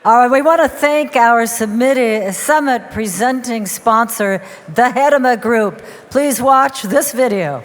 We want to thank our summit presenting sponsor, the Hedema Group. Please watch this video.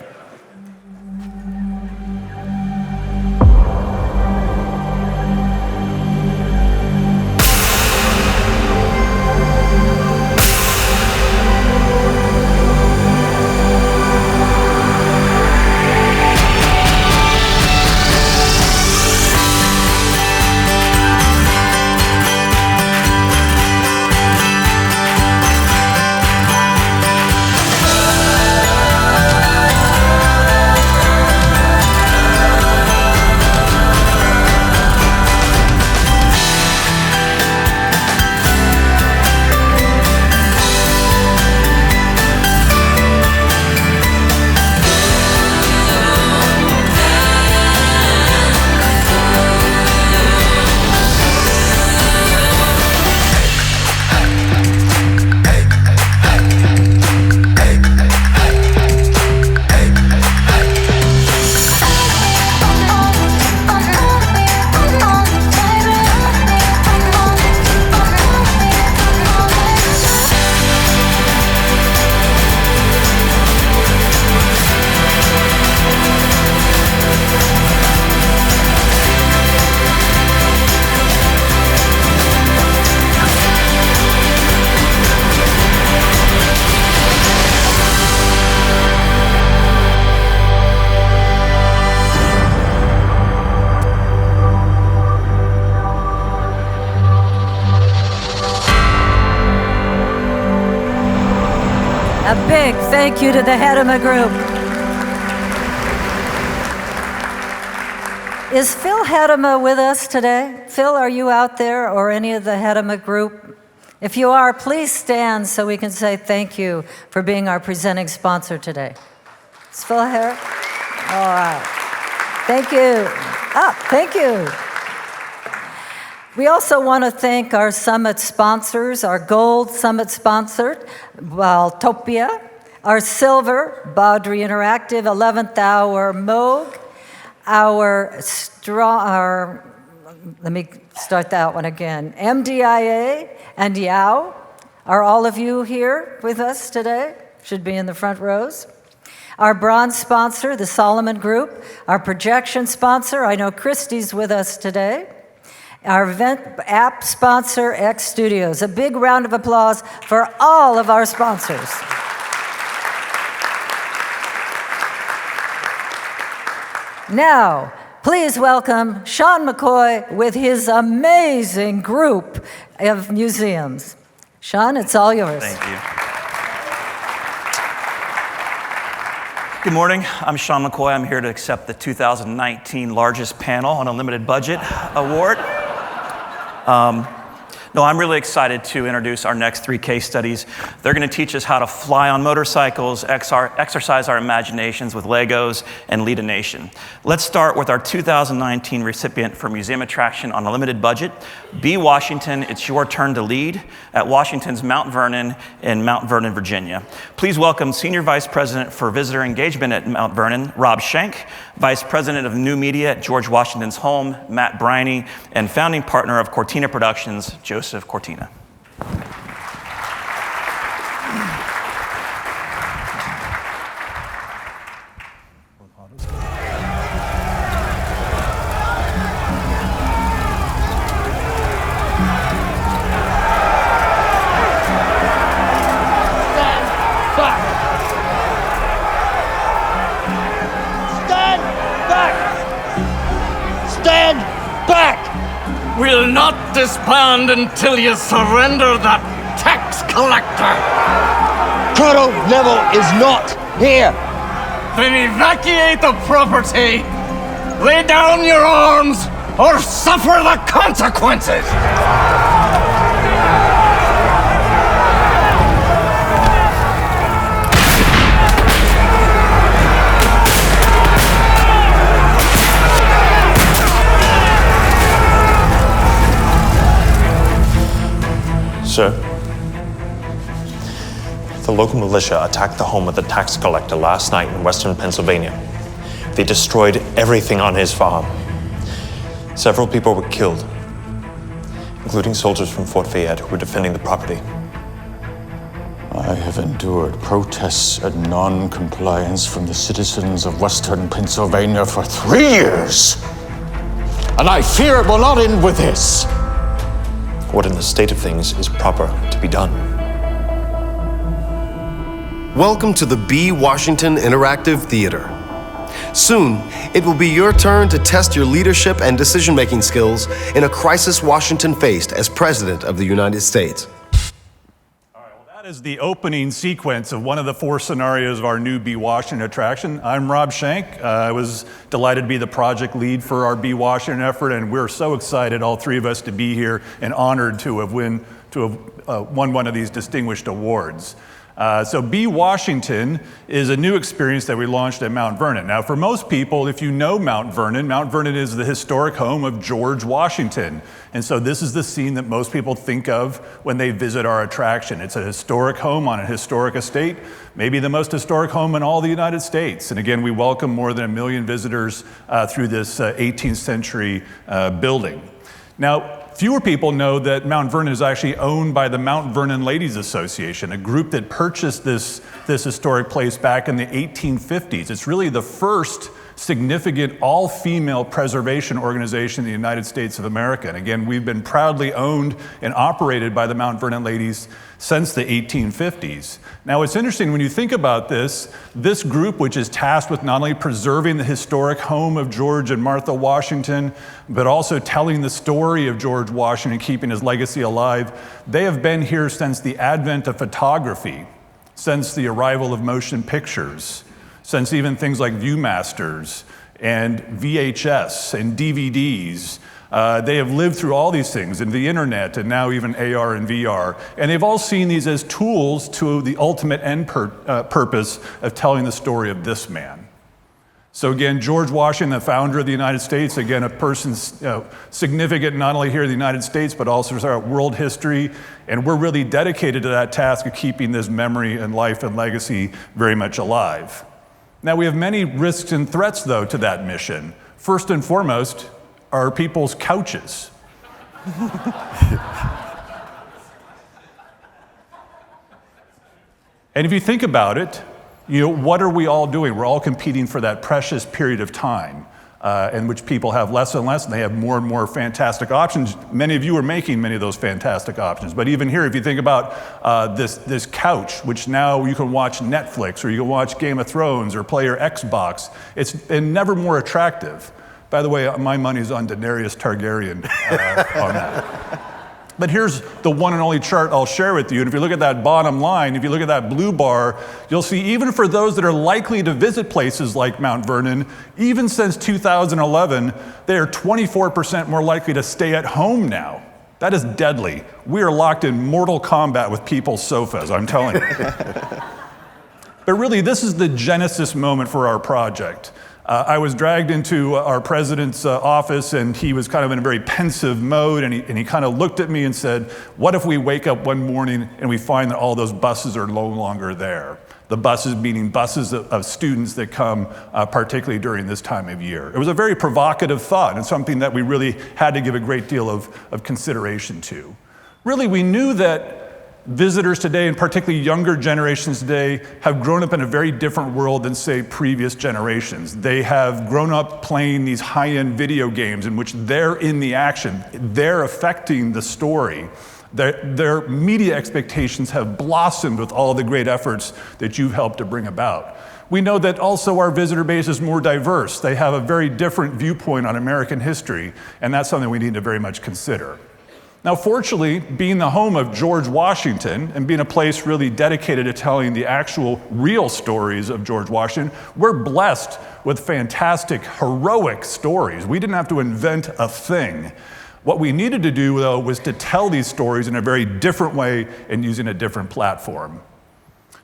A big thank you to the Hedema Group. Is Phil Hedema with us today? Phil, are you out there, or any of the Hedema Group? If you are, please stand so we can say thank you for being our presenting sponsor today. Is Phil here? All right. Thank you. Thank you. We also want to thank our summit sponsors, our gold summit sponsor, Valtopia, our silver, Baudry Interactive, 11th Hour Moog, let me start that one again, MDIA and Yao. Are all of you here with us today? Should be in the front rows. Our bronze sponsor, the Solomon Group. Our projection sponsor, I know Christy's with us today. Our event app sponsor, X Studios. A big round of applause for all of our sponsors. Now, please welcome Sean McCoy with his amazing group of museums. Sean, it's all yours. Thank you. Good morning, I'm Sean McCoy. I'm here to accept the 2019 Largest Panel on a Limited Budget Award. No, I'm really excited to introduce our next three case studies. They're going to teach us how to fly on motorcycles, exercise our imaginations with Legos, and lead a nation. Let's start with our 2019 recipient for Museum Attraction on a Limited Budget. B. Washington, it's your turn to lead at Washington's Mount Vernon in Mount Vernon, Virginia. Please welcome Senior Vice President for Visitor Engagement at Mount Vernon, Rob Schenk, Vice President of New Media at George Washington's Home, Matt Briney, and founding partner of Cortina Productions, Joseph Cortina. We'll not disband until you surrender that tax collector. Colonel Neville is not here. Then evacuate the property, lay down your arms, or suffer the consequences. Sir, the local militia attacked the home of the tax collector last night in western Pennsylvania. They destroyed everything on his farm. Several people were killed, including soldiers from Fort Fayette who were defending the property. I have endured protests and non-compliance from the citizens of Western Pennsylvania for 3 years. And I fear it will not end with this. What in the state of things is proper to be done? Welcome to the B. Washington Interactive Theater. Soon, it will be your turn to test your leadership and decision-making skills in a crisis Washington faced as President of the United States. That is the opening sequence of one of the 4 scenarios of our new Be Washington attraction. I'm Rob Schenk. I was delighted to be the project lead for our Be Washington effort, and we're so excited, all 3 of us, to be here and honored to have won one of these distinguished awards. So Be Washington is a new experience that we launched at Mount Vernon. Now, for most people, if you know Mount Vernon is the historic home of George Washington. And so this is the scene that most people think of when they visit our attraction. It's a historic home on a historic estate, maybe the most historic home in all the United States. And again, we welcome more than 1 million visitors through this 18th century building. Now, fewer people know that Mount Vernon is actually owned by the Mount Vernon Ladies Association, a group that purchased this historic place back in the 1850s. It's really the first significant all-female preservation organization in the United States of America. And again, we've been proudly owned and operated by the Mount Vernon Ladies since the 1850s. Now, it's interesting when you think about this group, which is tasked with not only preserving the historic home of George and Martha Washington, but also telling the story of George Washington, keeping his legacy alive, they have been here since the advent of photography, since the arrival of motion pictures, since even things like Viewmasters and VHS and DVDs. They have lived through all these things, and the internet, and now even AR and VR. And they've all seen these as tools to the ultimate end purpose of telling the story of this man. So again, George Washington, the founder of the United States, again, a person significant not only here in the United States, but also throughout world history. And we're really dedicated to that task of keeping this memory and life and legacy very much alive. Now, we have many risks and threats, though, to that mission. First and foremost are people's couches. And if you think about it, what are we all doing? We're all competing for that precious period of time in which people have less and less, and they have more and more fantastic options. Many of you are making many of those fantastic options. But even here, if you think about this couch, which now you can watch Netflix, or you can watch Game of Thrones, or play your Xbox, it's been never more attractive. By the way, my money's on Daenerys Targaryen on that. But here's the one and only chart I'll share with you. And if you look at that bottom line, if you look at that blue bar, you'll see even for those that are likely to visit places like Mount Vernon, even since 2011, they are 24% more likely to stay at home now. That is deadly. We are locked in mortal combat with people's sofas, I'm telling you. But really, this is the genesis moment for our project. I was dragged into our president's office, and he was kind of in a very pensive mode, and he kind of looked at me and said, what if we wake up one morning and we find that all those buses are no longer there? The buses meaning buses of students that come particularly during this time of year. It was a very provocative thought, and something that we really had to give a great deal of consideration to. Really, we knew that visitors today, and particularly younger generations today, have grown up in a very different world than, say, previous generations. They have grown up playing these high-end video games in which they're in the action. They're affecting the story. Their media expectations have blossomed with all the great efforts that you've helped to bring about. We know that also our visitor base is more diverse. They have a very different viewpoint on American history, and that's something we need to very much consider. Now, fortunately, being the home of George Washington and being a place really dedicated to telling the actual real stories of George Washington, we're blessed with fantastic, heroic stories. We didn't have to invent a thing. What we needed to do, though, was to tell these stories in a very different way and using a different platform.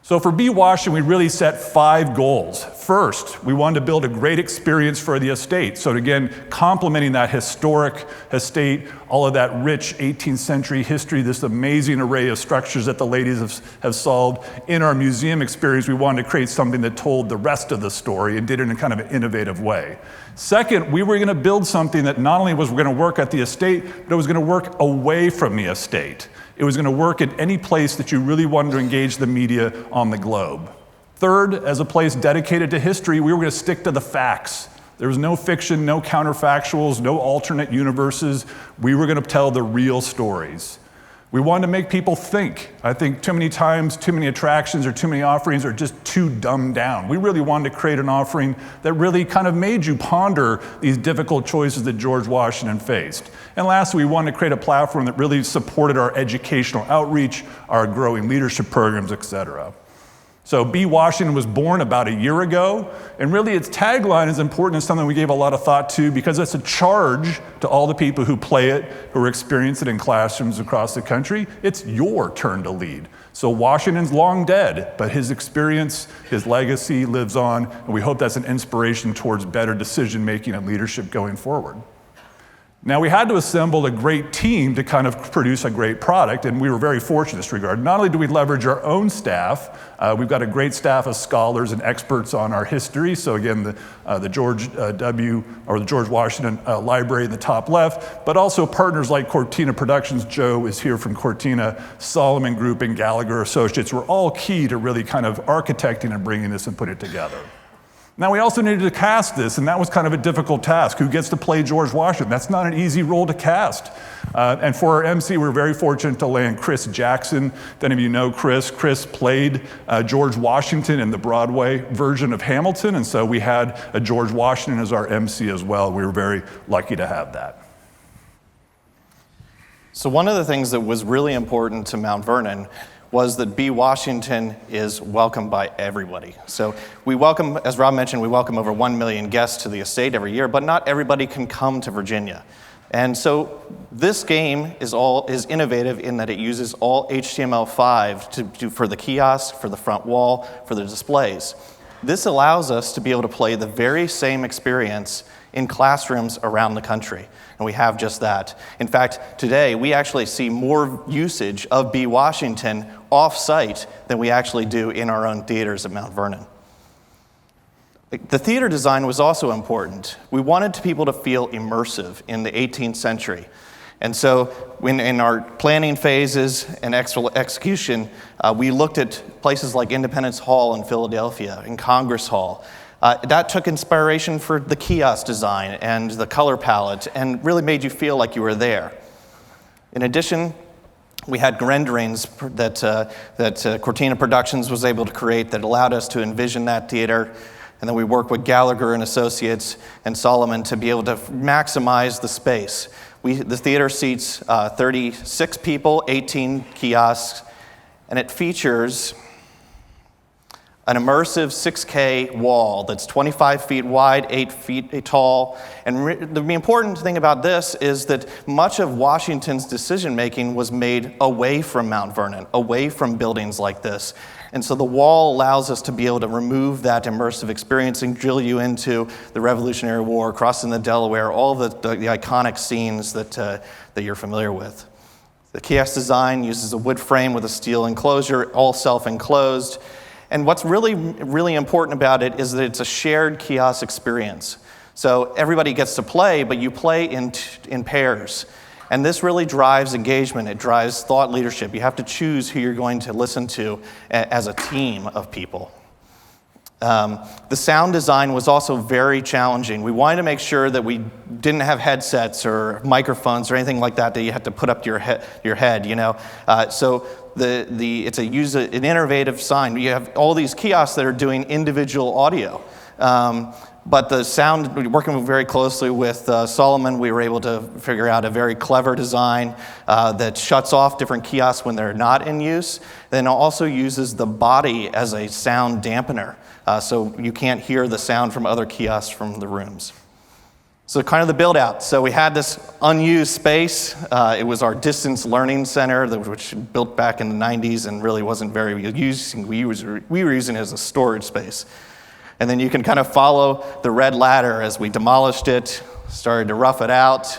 So for B. Washington, we really set 5 goals. First, we wanted to build a great experience for the estate. So again, complementing that historic estate, all of that rich 18th century history, this amazing array of structures that the ladies have solved. In our museum experience, we wanted to create something that told the rest of the story and did it in kind of an innovative way. Second, we were going to build something that not only was going to work at the estate, but it was going to work away from the estate. It was going to work at any place that you really wanted to engage the media on the globe. Third, as a place dedicated to history, we were going to stick to the facts. There was no fiction, no counterfactuals, no alternate universes. We were going to tell the real stories. We wanted to make people think. I think too many times, too many attractions or too many offerings are just too dumbed down. We really wanted to create an offering that really kind of made you ponder these difficult choices that George Washington faced. And lastly, we wanted to create a platform that really supported our educational outreach, our growing leadership programs, et cetera. So B. Washington was born about a year ago, and really its tagline is important and something we gave a lot of thought to because it's a charge to all the people who play it, who experience it in classrooms across the country. It's your turn to lead. So Washington's long dead, but his experience, his legacy lives on, and we hope that's an inspiration towards better decision making and leadership going forward. Now, we had to assemble a great team to kind of produce a great product, and we were very fortunate in this regard. Not only do we leverage our own staff, we've got a great staff of scholars and experts on our history. So again, the George the George Washington Library in the top left, but also partners like Cortina Productions. Joe is here from Cortina, Solomon Group, and Gallagher Associates were all key to really kind of architecting and bringing this and put it together. Now, we also needed to cast this, and that was kind of a difficult task. Who gets to play George Washington? That's not an easy role to cast. And for our MC, we're very fortunate to land Chris Jackson. If any of you know Chris, Chris played George Washington in the Broadway version of Hamilton, and so we had a George Washington as our MC as well. We were very lucky to have that. So one of the things that was really important to Mount Vernon was that B. Washington is welcomed by everybody. So we welcome, as Rob mentioned, we welcome over 1 million guests to the estate every year, but not everybody can come to Virginia. And so this game is innovative in that it uses all HTML5 for the kiosk, for the front wall, for the displays. This allows us to be able to play the very same experience in classrooms around the country. And we have just that. In fact, today we actually see more usage of B. Washington off-site than we actually do in our own theaters at Mount Vernon. The theater design was also important. We wanted people to feel immersive in the 18th century. And so in our planning phases and execution, we looked at places like Independence Hall in Philadelphia and Congress Hall. That took inspiration for the kiosk design and the color palette and really made you feel like you were there. In addition, we had renderings that Cortina Productions was able to create that allowed us to envision that theater. And then we worked with Gallagher and Associates and Solomon to be able to maximize the space. The theater seats 36 people, 18 kiosks, and it features an immersive 6K wall that's 25 feet wide, 8 feet tall. And the important thing about this is that much of Washington's decision-making was made away from Mount Vernon, away from buildings like this. And so the wall allows us to be able to remove that immersive experience and drill you into the Revolutionary War, crossing the Delaware, all the iconic scenes that you're familiar with. The kiosk design uses a wood frame with a steel enclosure, all self-enclosed. And what's really, really important about it is that it's a shared kiosk experience. So everybody gets to play, but you play in pairs. And this really drives engagement. It drives thought leadership. You have to choose who you're going to listen to as a team of people. The sound design was also very challenging. We wanted to make sure that we didn't have headsets or microphones or anything like that you had to put up to your head, you know. So it's an innovative sign. You have all these kiosks that are doing individual audio. But the sound, working very closely with Solomon, we were able to figure out a very clever design that shuts off different kiosks when they're not in use. Then also uses the body as a sound dampener, so you can't hear the sound from other kiosks from the rooms. So kind of the build out. So we had this unused space. It was our distance learning center, which built back in the 90s and really wasn't very used. We were using it as a storage space. And then you can kind of follow the red ladder as we demolished it, started to rough it out.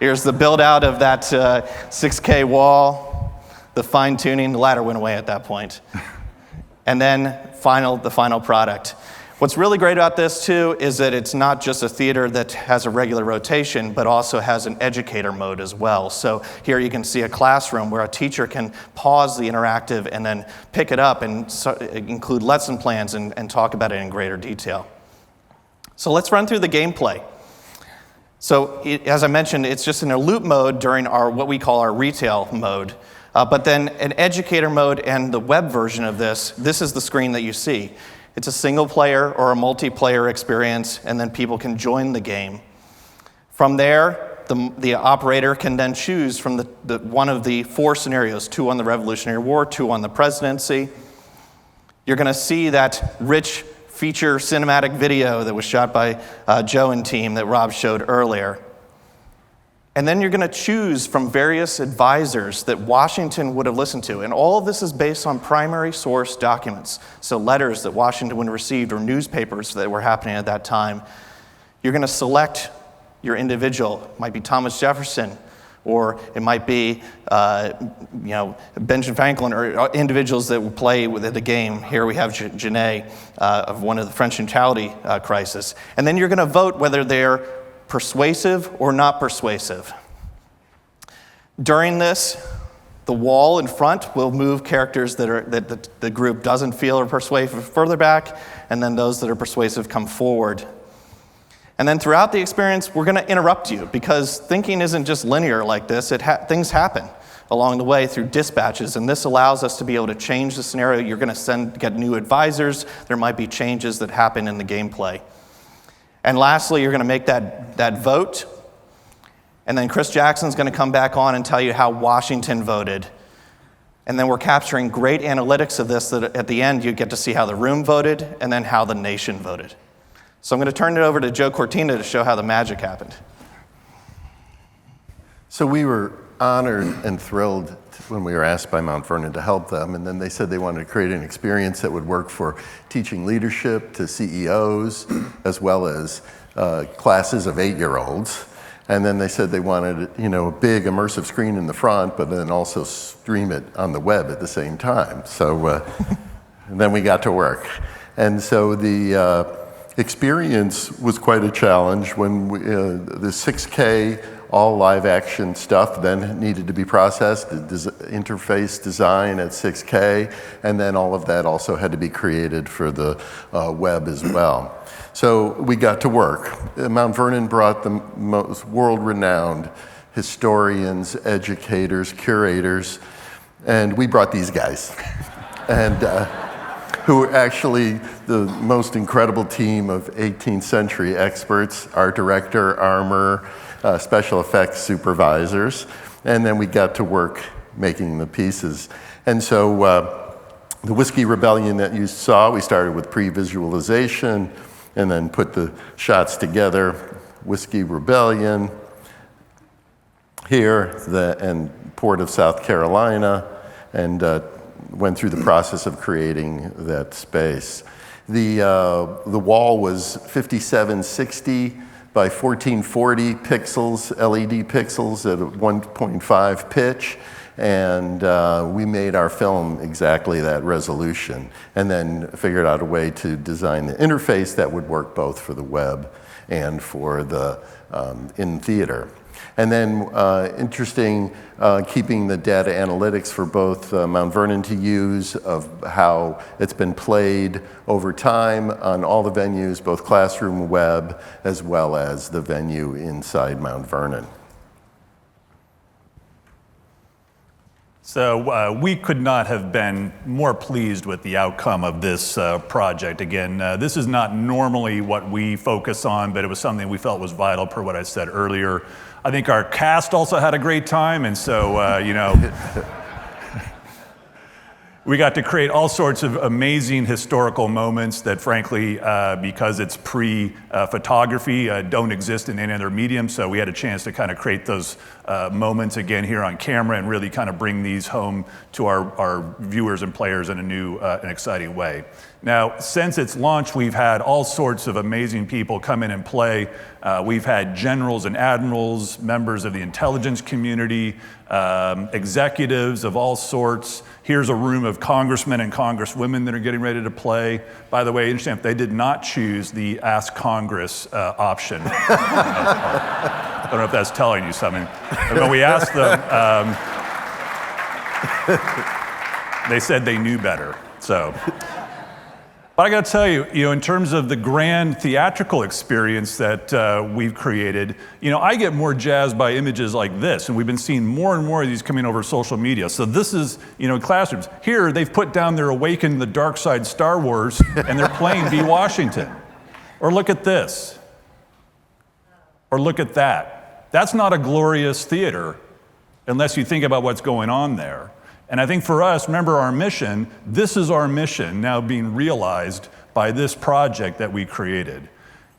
Here's the build out of that 6K wall, the fine tuning. The ladder went away at that point. And then the final product. What's really great about this, too, is that it's not just a theater that has a regular rotation, but also has an educator mode as well. So here you can see a classroom where a teacher can pause the interactive and then pick it up and include lesson plans and talk about it in greater detail. So let's run through the gameplay. So as I mentioned, it's just in a loop mode during what we call our retail mode. But then an educator mode and the web version of this is the screen that you see. It's a single player or a multiplayer experience, and then people can join the game. From there, the operator can then choose from one of the 4 scenarios, 2 on the Revolutionary War, 2 on the presidency. You're going to see that rich feature cinematic video that was shot by Joe and team that Rob showed earlier. And then you're going to choose from various advisors that Washington would have listened to. And all of this is based on primary source documents. So letters that Washington would have received or newspapers that were happening at that time. You're going to select your individual. It might be Thomas Jefferson, or it might be Benjamin Franklin, or individuals that would play with the game. Here we have Genet of one of the French neutrality crisis. And then you're going to vote whether they're persuasive or not persuasive. During this, the wall in front will move characters that the group doesn't feel are persuasive further back, and then those that are persuasive come forward. And then throughout the experience, we're going to interrupt you, because thinking isn't just linear like this. Things happen along the way through dispatches, and this allows us to be able to change the scenario. You're going to get new advisors. There might be changes that happen in the gameplay. And lastly, you're going to make that vote. And then Chris Jackson's going to come back on and tell you how Washington voted. And then we're capturing great analytics of this, that at the end you get to see how the room voted and then how the nation voted. So I'm going to turn it over to Joe Cortina to show how the magic happened. So we were honored and thrilled when we were asked by Mount Vernon to help them, and then they said they wanted to create an experience that would work for teaching leadership to CEOs, as well as classes of 8-year-olds. And then they said they wanted, a big immersive screen in the front, but then also stream it on the web at the same time. So then we got to work. And so the experience was quite a challenge when the 6K all live action stuff then needed to be processed, the interface design at 6K, and then all of that also had to be created for the web as well. So we got to work. Mount Vernon brought the most world-renowned historians, educators, curators, and we brought these guys. And who were actually the most incredible team of 18th century experts, art director, armor, special effects supervisors, and then we got to work making the pieces. And so the Whiskey Rebellion that you saw, we started with pre-visualization and then put the shots together. Whiskey Rebellion here, and Port of South Carolina, and went through the process of creating that space. The wall was 5760 by 1440 pixels, LED pixels at a 1.5 pitch, and we made our film exactly that resolution, and then figured out a way to design the interface that would work both for the web and for the in theater. And then interesting, keeping the data analytics for both Mount Vernon to use of how it's been played over time on all the venues, both classroom, web, as well as the venue inside Mount Vernon. So we could not have been more pleased with the outcome of this project. Again, this is not normally what we focus on, but it was something we felt was vital per what I said earlier. I think our cast also had a great time, and so, we got to create all sorts of amazing historical moments that frankly, because it's pre-photography, don't exist in any other medium. So we had a chance to kind of create those moments again here on camera and really kind of bring these home to our viewers and players in a new and exciting way. Now, since its launch, we've had all sorts of amazing people come in and play. We've had generals and admirals, members of the intelligence community, executives of all sorts. Here's a room of congressmen and congresswomen that are getting ready to play. By the way, interesting, they did not choose the Ask Congress option. I don't know if that's telling you something. But when we asked them, they said they knew better. So. But I got to tell you, in terms of the grand theatrical experience that we've created, I get more jazzed by images like this, and we've been seeing more and more of these coming over social media. So this is, classrooms. Here, they've put down their Awaken the Dark Side Star Wars, and they're playing B. Washington. Or look at this. Or look at that. That's not a glorious theater unless you think about what's going on there. And I think for us, remember our mission, this is our mission now being realized by this project that we created.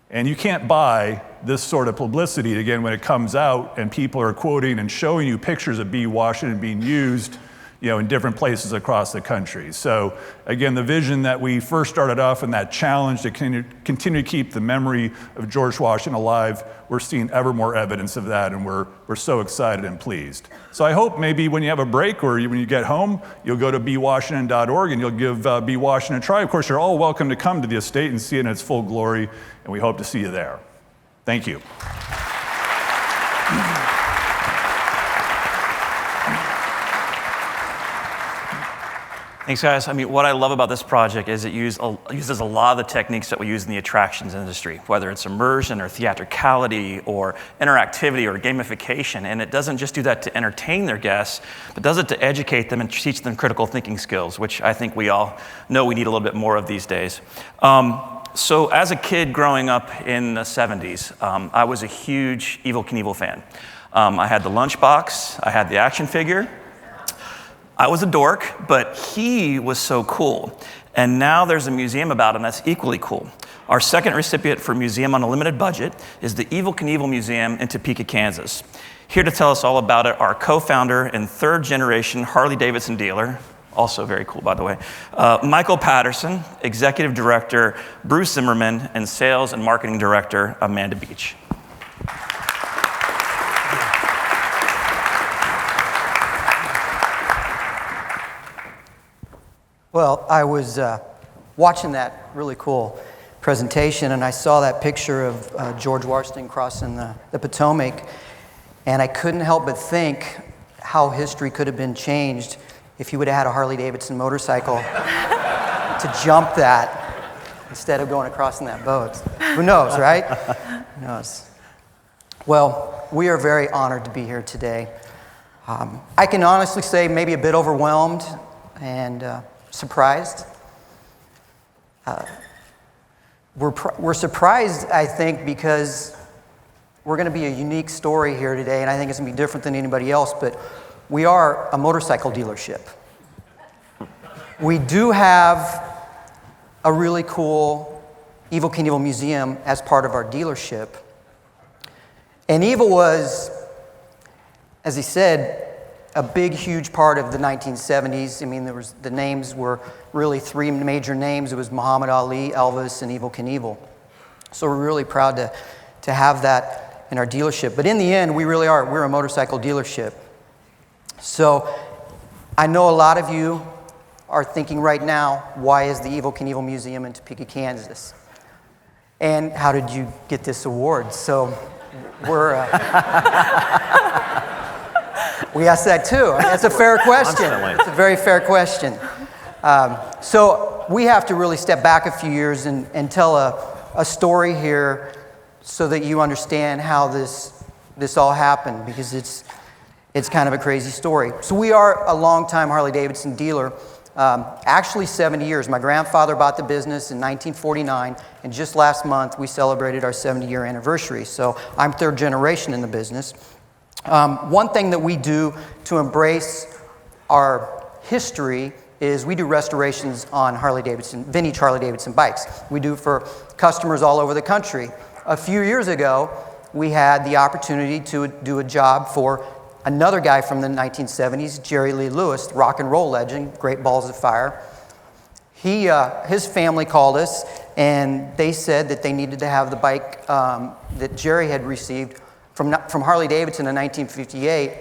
And you can't buy this sort of publicity, again, when it comes out and people are quoting and showing you pictures of B. Washington being used in different places across the country. So again, the vision that we first started off in that challenge to continue to keep the memory of George Washington alive, we're seeing ever more evidence of that, and we're so excited and pleased. So I hope maybe when you have a break or when you get home, you'll go to bwashington.org and you'll give B. Washington a try. Of course, you're all welcome to come to the estate and see it in its full glory, and we hope to see you there. Thank you. Thanks, guys. What I love about this project is it uses a lot of the techniques that we use in the attractions industry, whether it's immersion or theatricality or interactivity or gamification. And it doesn't just do that to entertain their guests, but does it to educate them and teach them critical thinking skills, which I think we all know we need a little bit more of these days. So as a kid growing up in the 70s, I was a huge Evel Knievel fan. I had the lunchbox, I had the action figure. I was a dork, but he was so cool. And now there's a museum about him that's equally cool. Our second recipient for Museum on a Limited Budget is the Evel Knievel Museum in Topeka, Kansas. Here to tell us all about it, our co-founder and third-generation Harley-Davidson dealer, also very cool, by the way, Michael Patterson, Executive Director Bruce Zimmerman, and Sales and Marketing Director Amanda Beach. Well, I was watching that really cool presentation, and I saw that picture of George Washington crossing the Potomac, and I couldn't help but think how history could have been changed if he would have had a Harley-Davidson motorcycle to jump that instead of going across in that boat. Who knows, right? Who knows? Well, we are very honored to be here today. I can honestly say maybe a bit overwhelmed and surprised. We're surprised, I think, because we're going to be a unique story here today, and I think it's going to be different than anybody else, but we are a motorcycle dealership. We do have a really cool Evel Knievel Museum as part of our dealership. And Evel was, as he said, a big, huge part of the 1970s. The names were really three major names. It was Muhammad Ali, Elvis, and Evel Knievel. So we're really proud to have that in our dealership. But in the end, we're a motorcycle dealership. So I know a lot of you are thinking right now, why is the Evel Knievel Museum in Topeka, Kansas? And how did you get this award? So we're... We asked that too. That's a fair question. It's a very fair question. So we have to really step back a few years and tell a story here so that you understand how this all happened, because it's kind of a crazy story. So we are a longtime Harley-Davidson dealer, actually 70 years. My grandfather bought the business in 1949, and just last month we celebrated our 70-year anniversary. So I'm third generation in the business. One thing that we do to embrace our history is we do restorations on vintage Harley Davidson bikes. We do for customers all over the country. A few years ago, we had the opportunity to do a job for another guy from the 1970s, Jerry Lee Lewis, rock and roll legend, Great Balls of Fire. His family called us, and they said that they needed to have the bike that Jerry had received from Harley Davidson in 1958.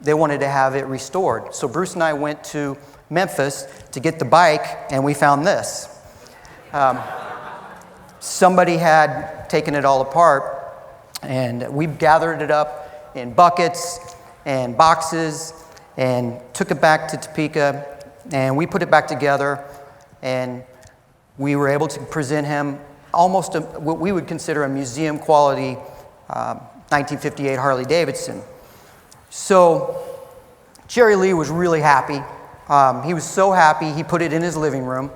They wanted to have it restored. So Bruce and I went to Memphis to get the bike, and we found this. Somebody had taken it all apart, and we gathered it up in buckets and boxes and took it back to Topeka, and we put it back together, and we were able to present him almost what we would consider a museum quality 1958 Harley Davidson. So Jerry Lee was really happy. He was so happy, he put it in his living room.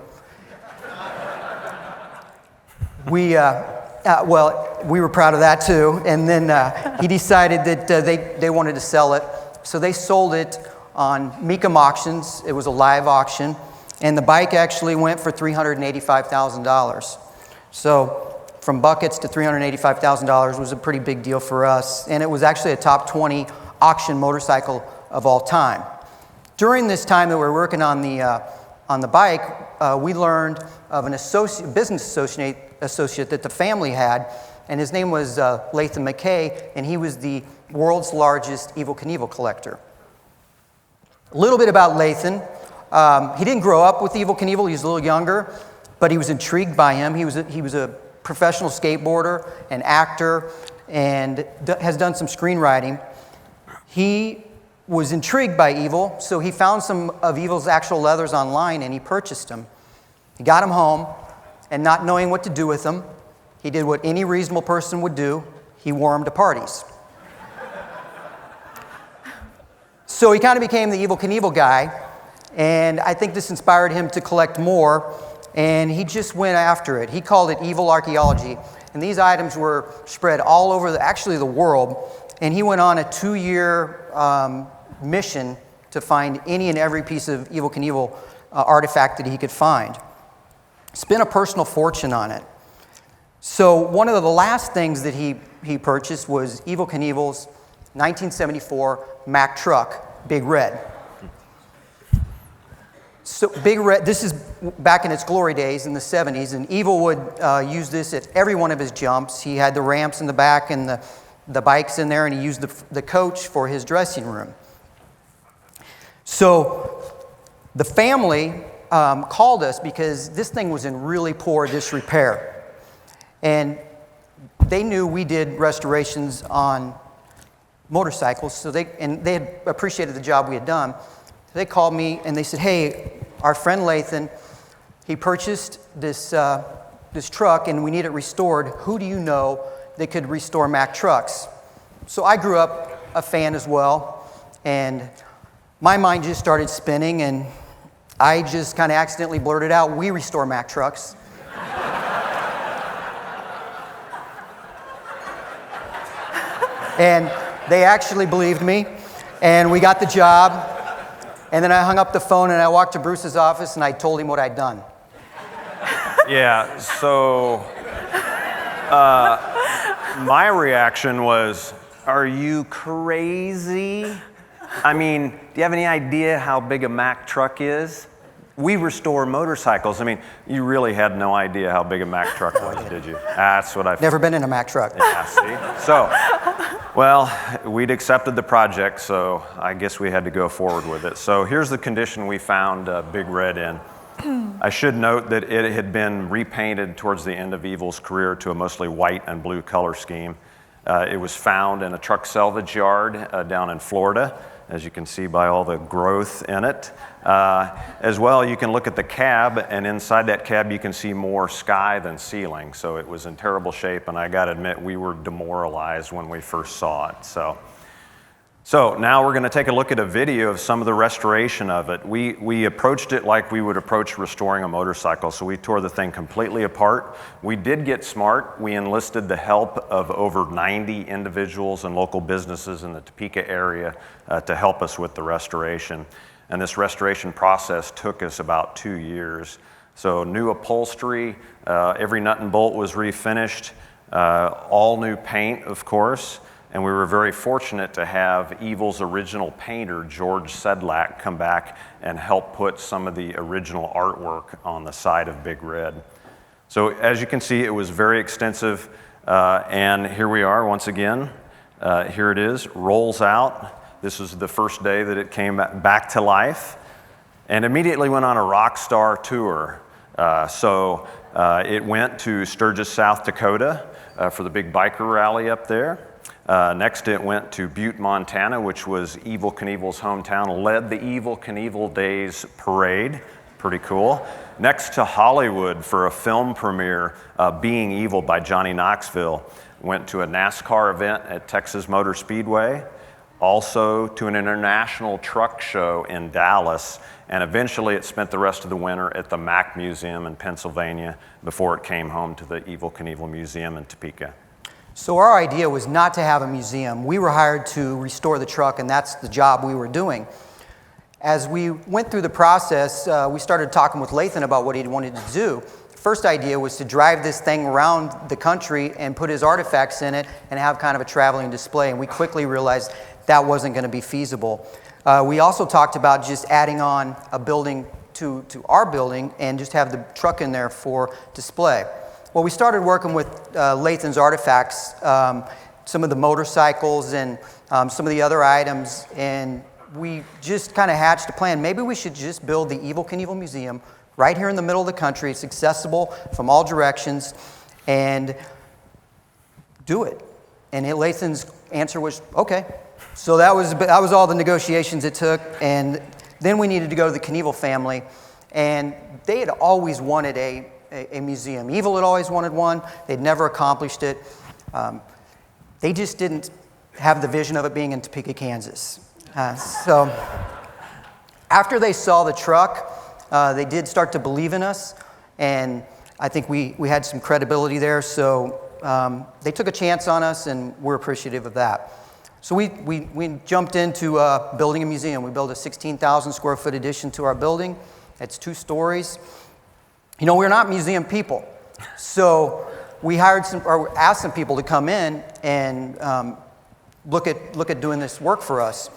We were proud of that too. And then he decided that they wanted to sell it. So they sold it on Mecum Auctions. It was a live auction. And the bike actually went for $385,000. So from buckets to $385,000 was a pretty big deal for us. And it was actually a top 20 auction motorcycle of all time. During this time that we were working on the bike, we learned of an business associate that the family had, and his name was Latham McKay, and he was the world's largest Evel Knievel collector. A little bit about Latham. He didn't grow up with Evel Knievel. He was a little younger, but he was intrigued by him. He was a professional skateboarder, an actor, and has done some screenwriting. He was intrigued by Evel, so he found some of Evel's actual leathers online, and he purchased them. He got them home, and not knowing what to do with them, he did what any reasonable person would do. He wore them to parties. So he kind of became the Evel Knievel guy, and I think this inspired him to collect more, and he just went after it. He called it Evel archaeology, and these items were spread all over the world, and he went on a 2-year mission to find any and every piece of Evel Knievel artifact that he could find. Spent a personal fortune on it. So one of the last things that he purchased was Evel Knievel's 1974 Mack truck, Big Red. So Big Red, this is back in its glory days in the 70s, and Evel would use this at every one of his jumps. He had the ramps in the back and the bikes in there, and he used the coach for his dressing room. So the family called us because this thing was in really poor disrepair. And they knew we did restorations on motorcycles, so they had appreciated the job we had done. They called me and they said, hey, our friend Lathan, he purchased this truck and we need it restored. Who do you know that could restore Mack trucks? So I grew up a fan as well, and my mind just started spinning, and I just kind of accidentally blurted out, we restore Mack trucks. And they actually believed me, and we got the job. And then I hung up the phone and I walked to Bruce's office and I told him what I'd done. Yeah, so my reaction was, are you crazy? I mean, do you have any idea how big a Mack truck is? We restore motorcycles. I mean, you really had no idea how big a Mack truck was, did you? That's what I felt. Never been in a Mack truck. Yeah, see? So, well, we'd accepted the project, so I guess we had to go forward with it. So here's the condition we found Big Red in. I should note that it had been repainted towards the end of Evel's career to a mostly white and blue color scheme. It was found in a truck salvage yard down in Florida, as you can see by all the growth in it. As well, you can look at the cab, and inside that cab you can see more sky than ceiling. So it was in terrible shape, and I gotta admit, we were demoralized when we first saw it. So now we're gonna take a look at a video of some of the restoration of it. We approached it like we would approach restoring a motorcycle, so we tore the thing completely apart. We did get smart. We enlisted the help of over 90 individuals and local businesses in the Topeka area to help us with the restoration. And this restoration process took us about 2 years. So new upholstery, every nut and bolt was refinished, all new paint, of course. And we were very fortunate to have Evel's original painter, George Sedlak, come back and help put some of the original artwork on the side of Big Red. So as you can see, it was very extensive. And here we are once again. Here it is, rolls out. This was the first day that it came back to life. And immediately went on a rock star tour. It went to Sturgis, South Dakota for the big biker rally up there. Next, it went to Butte, Montana, which was Evel Knievel's hometown, led the Evel Knievel Days parade. Pretty cool. Next to Hollywood for a film premiere, Being Evil by Johnny Knoxville. Went to a NASCAR event at Texas Motor Speedway. Also to an international truck show in Dallas. And eventually it spent the rest of the winter at the Mack Museum in Pennsylvania before it came home to the Evel Knievel Museum in Topeka. So our idea was not to have a museum. We were hired to restore the truck, and that's the job we were doing. As we went through the process, we started talking with Lathan about what he wanted to do. First idea was to drive this thing around the country and put his artifacts in it and have kind of a traveling display, and we quickly realized that wasn't going to be feasible. We also talked about just adding on a building to our building and just have the truck in there for display. Well, we started working with Lathan's artifacts, some of the motorcycles and some of the other items, and we just kind of hatched a plan. Maybe we should just build the Evel Knievel Museum right here in the middle of the country. It's accessible from all directions, and do it. And Lathan's answer was, okay. So that was all the negotiations it took, and then we needed to go to the Knievel family, and they had always wanted a museum. Evel had always wanted one. They'd never accomplished it. They just didn't have the vision of it being in Topeka, Kansas. So after they saw the truck, they did start to believe in us, and I think we had some credibility there. So they took a chance on us, and we're appreciative of that. So we jumped into building a museum. We built a 16,000 square foot addition to our building. It's 2 stories. You know, we're not museum people, so we asked some people to come in and look at doing this work for us.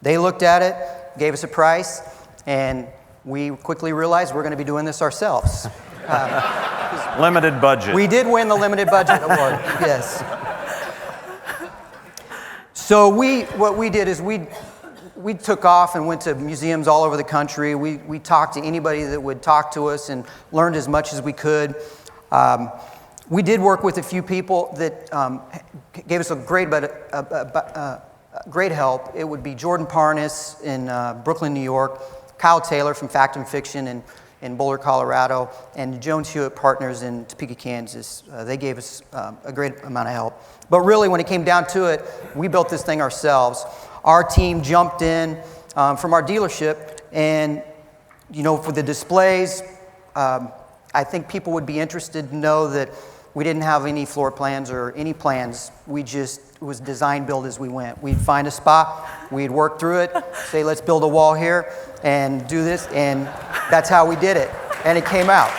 They looked at it, gave us a price, and we quickly realized we're going to be doing this ourselves. Limited budget. We did win the limited budget award, yes. So what we did is we took off and went to museums all over the country. We talked to anybody that would talk to us and learned as much as we could. We did work with a few people that gave us a great help. It would be Jordan Parnas in Brooklyn, New York, Kyle Taylor from Fact and Fiction in Boulder, Colorado, and Jones Hewitt Partners in Topeka, Kansas. They gave us a great amount of help. But really, when it came down to it, we built this thing ourselves. Our team jumped in from our dealership, and for the displays, I think people would be interested to know that we didn't have any floor plans or any plans. It was design build as we went. We'd find a spot, we'd work through it, say let's build a wall here and do this, and that's how we did it, and it came out.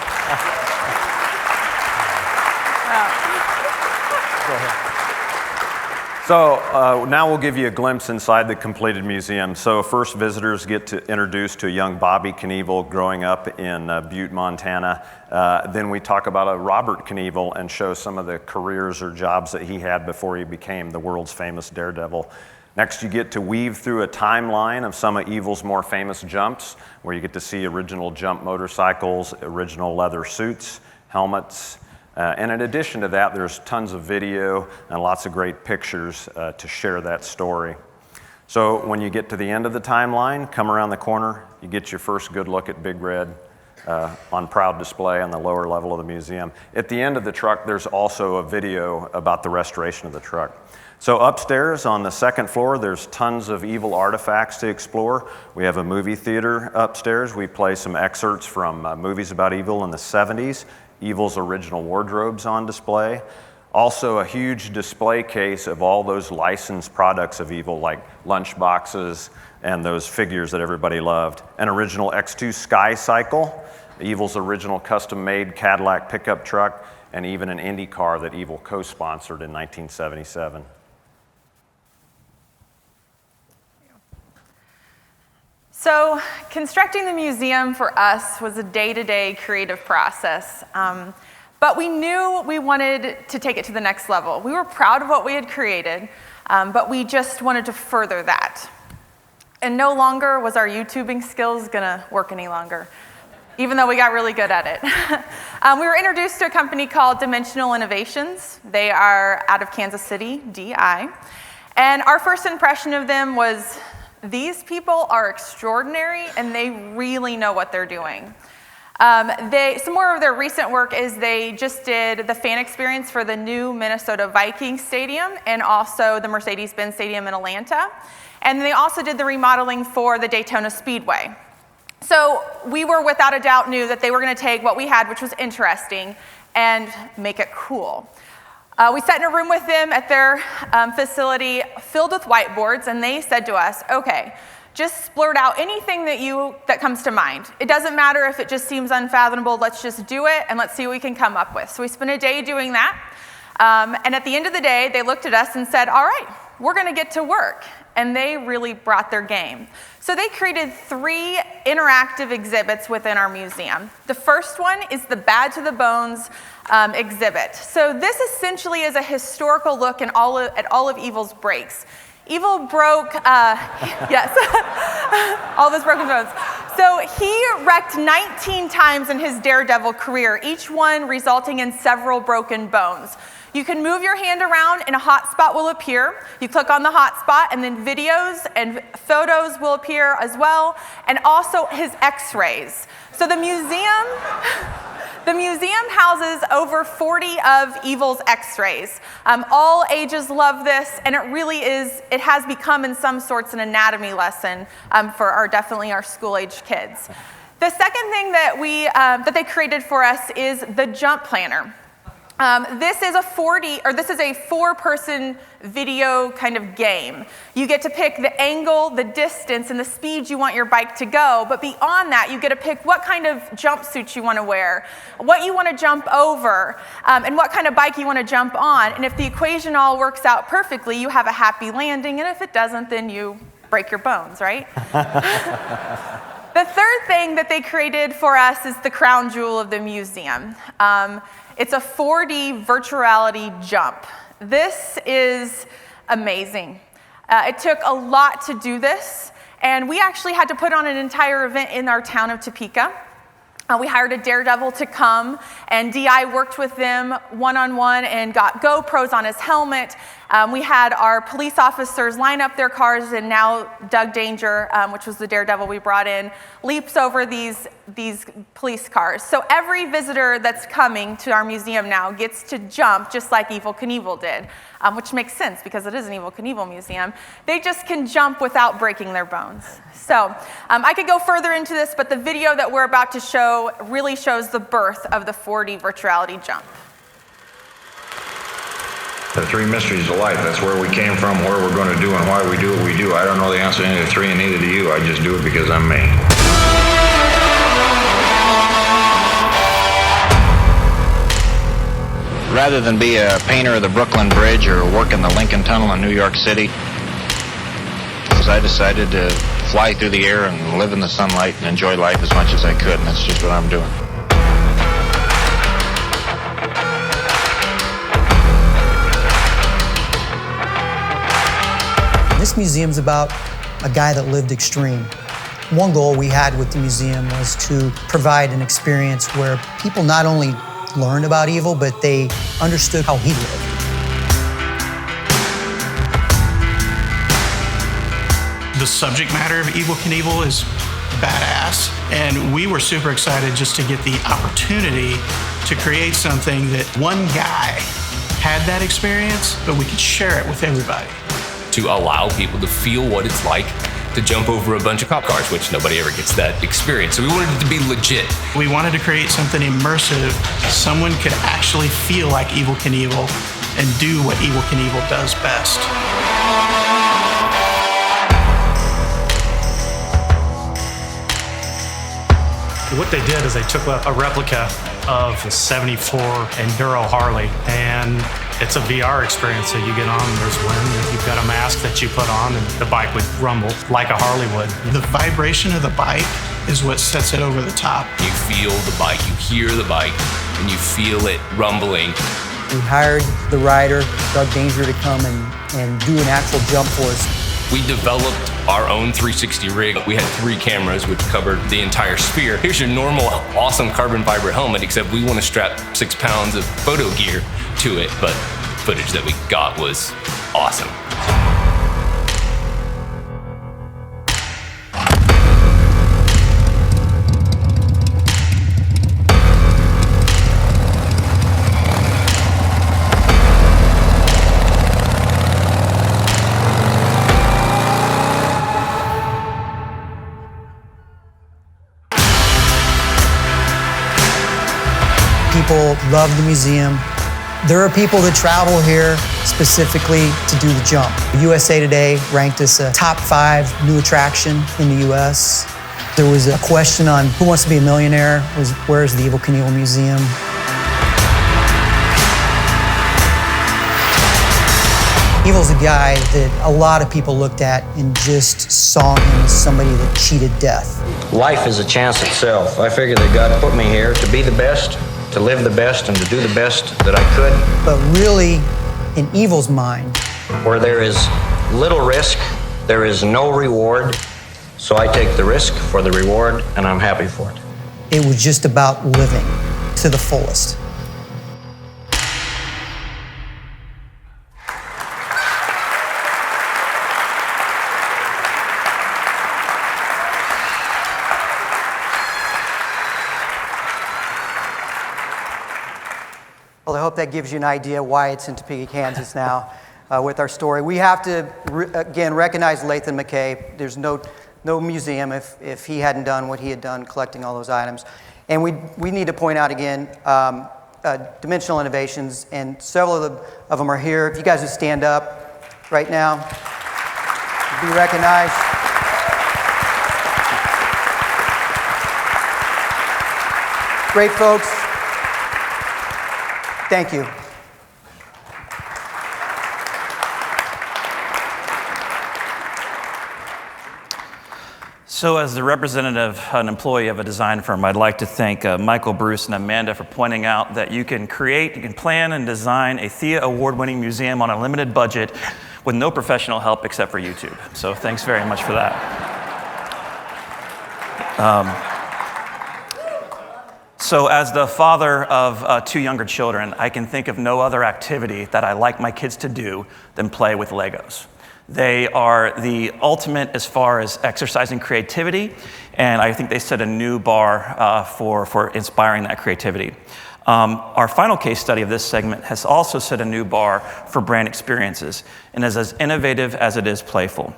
So now we'll give you a glimpse inside the completed museum. So first visitors get to introduce to a young Bobby Knievel growing up in Butte, Montana. Then we talk about a Robert Knievel and show some of the careers or jobs that he had before he became the world's famous daredevil. Next, you get to weave through a timeline of some of Evel's more famous jumps, where you get to see original jump motorcycles, original leather suits, helmets. And in addition to that, there's tons of video and lots of great pictures to share that story. So when you get to the end of the timeline, come around the corner, you get your first good look at Big Red on proud display on the lower level of the museum. At the end of the truck, there's also a video about the restoration of the truck. So upstairs on the second floor, there's tons of Evel artifacts to explore. We have a movie theater upstairs. We play some excerpts from movies about Evel in the 70s. Evel's original wardrobes on display. Also a huge display case of all those licensed products of Evel, like lunch boxes, and those figures that everybody loved. An original X2 Sky Cycle, Evel's original custom-made Cadillac pickup truck, and even an Indy car that Evel co-sponsored in 1977. So constructing the museum for us was a day-to-day creative process. But we knew we wanted to take it to the next level. We were proud of what we had created, but we just wanted to further that. And no longer was our YouTubing skills gonna work any longer, even though we got really good at it. We were introduced to a company called Dimensional Innovations. They are out of Kansas City, DI. And our first impression of them was, these people are extraordinary and they really know what they're doing. Some more of their recent work is they just did the fan experience for the new Minnesota Vikings Stadium and also the Mercedes-Benz Stadium in Atlanta. And they also did the remodeling for the Daytona Speedway. So we were without a doubt knew that they were going to take what we had, which was interesting, and make it cool. We sat in a room with them at their facility filled with whiteboards, and they said to us, okay, just blurt out anything that comes to mind. It doesn't matter if it just seems unfathomable, let's just do it and let's see what we can come up with. So we spent a day doing that. And at the end of the day, they looked at us and said, all right, we're gonna get to work. And they really brought their game. So they created 3 interactive exhibits within our museum. The first one is the Bad to the Bones exhibit. So this essentially is a historical look at all of Evel's breaks. Evel broke, yes, all of his broken bones. So he wrecked 19 times in his daredevil career, each one resulting in several broken bones. You can move your hand around and a hotspot will appear. You click on the hotspot and then videos and photos will appear as well, and also his x-rays. So the museum houses over 40 of Evel's x-rays. All ages love this, and it has become in some sorts an anatomy lesson for definitely our school-age kids. The second thing that they created for us is the jump planner. This is a 4-person video kind of game. You get to pick the angle, the distance, and the speed you want your bike to go, but beyond that, you get to pick what kind of jumpsuit you want to wear, what you want to jump over, and what kind of bike you want to jump on. And if the equation all works out perfectly, you have a happy landing, and if it doesn't, then you break your bones, right? The third thing that they created for us is the crown jewel of the museum. It's a 4D virtual reality jump. This is amazing. It took a lot to do this, and we actually had to put on an entire event in our town of Topeka. We hired a daredevil to come, and DI worked with them one-on-one and got GoPros on his helmet. We had our police officers line up their cars, and now Doug Danger, which was the daredevil we brought in, leaps over these police cars. So every visitor that's coming to our museum now gets to jump just like Evel Knievel did, which makes sense because it is an Evel Knievel museum. They just can jump without breaking their bones. So I could go further into this, but the video that we're about to show really shows the birth of the 4D virtuality jump. The 3 mysteries of life, that's where we came from, where we're going to do, and why we do what we do. I don't know the answer to any of the 3, and neither do you. I just do it because I'm me. Rather than be a painter of the Brooklyn Bridge or work in the Lincoln Tunnel in New York City, I decided to fly through the air and live in the sunlight and enjoy life as much as I could, and that's just what I'm doing. This museum's about a guy that lived extreme. One goal we had with the museum was to provide an experience where people not only learned about Evel, but they understood how he lived. The subject matter of Evel Knievel is badass, and we were super excited just to get the opportunity to create something that one guy had that experience, but we could share it with everybody. To allow people to feel what it's like to jump over a bunch of cop cars, which nobody ever gets that experience. So we wanted it to be legit. We wanted to create something immersive. Someone could actually feel like Evel Knievel and do what Evel Knievel does best. What they did is they took a replica of a 74 Enduro Harley, and it's a VR experience. So you get on, there's wind, you've got a mask that you put on, and the bike would rumble like a Harley would. The vibration of the bike is what sets it over the top. You feel the bike, you hear the bike, and you feel it rumbling. We hired the rider, Doug Danger, to come and do an actual jump for us. We developed our own 360 rig. We had 3 cameras which covered the entire sphere. Here's your normal, awesome carbon fiber helmet, except we want to strap 6 pounds of photo gear to it, but footage that we got was awesome. People love the museum. There are people that travel here specifically to do the jump. USA Today ranked us a top 5 new attraction in the US. There was a question on Who Wants to Be a Millionaire? Where's the Evel Knievel Museum? Evel's a guy that a lot of people looked at and just saw him as somebody that cheated death. Life is a chance itself. I figure that God put me here to be the best, to live the best, and to do the best that I could. But really, in Evel's mind, Where there is little risk, there is no reward. So I take the risk for the reward, and I'm happy for it. it was just about living to the fullest. Well, I hope that gives you an idea why it's in Topeka, Kansas now with our story. We have to, again, recognize Lathan McKay. There's no museum if he hadn't done what he had done collecting all those items. And we need to point out again, Dimensional Innovations, and several of them are here. If you guys would stand up right now, be recognized. Great folks. Thank you. So as the representative, an employee of a design firm, I'd like to thank Michael, Bruce, and Amanda for pointing out that you can plan and design a THEA award-winning museum on a limited budget with no professional help except for YouTube. So thanks very much for that. So as the father of 2 younger children, I can think of no other activity that I like my kids to do than play with Legos. They are the ultimate as far as exercising creativity, and I think they set a new bar for inspiring that creativity. Our final case study of this segment has also set a new bar for brand experiences, and is as innovative as it is playful.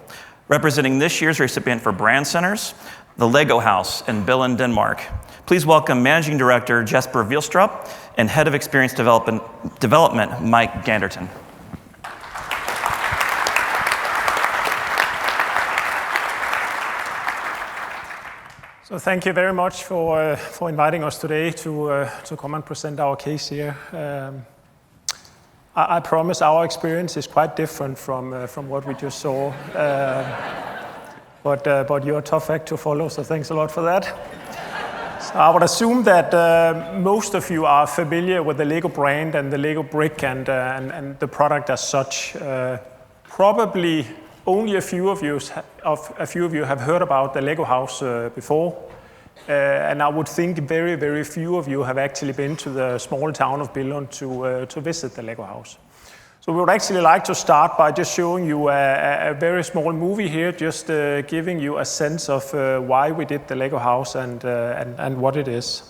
Representing this year's recipient for Brand Centers, the Lego House in Billund, Denmark. Please welcome Managing Director Jesper Vielstrup and Head of Experience Development Mike Ganderton. So thank you very much for inviting us today to come and present our case here. I promise our experience is quite different from what we just saw, but you're a tough act to follow, so thanks a lot for that. So I would assume that most of you are familiar with the Lego brand and the Lego brick and the product as such. Probably only a few of you have heard about the Lego house before, and I would think very, very few of you have actually been to the small town of Billund to visit the Lego house. So we would actually like to start by just showing you a very small movie here, just giving you a sense of why we did the Lego house and what it is.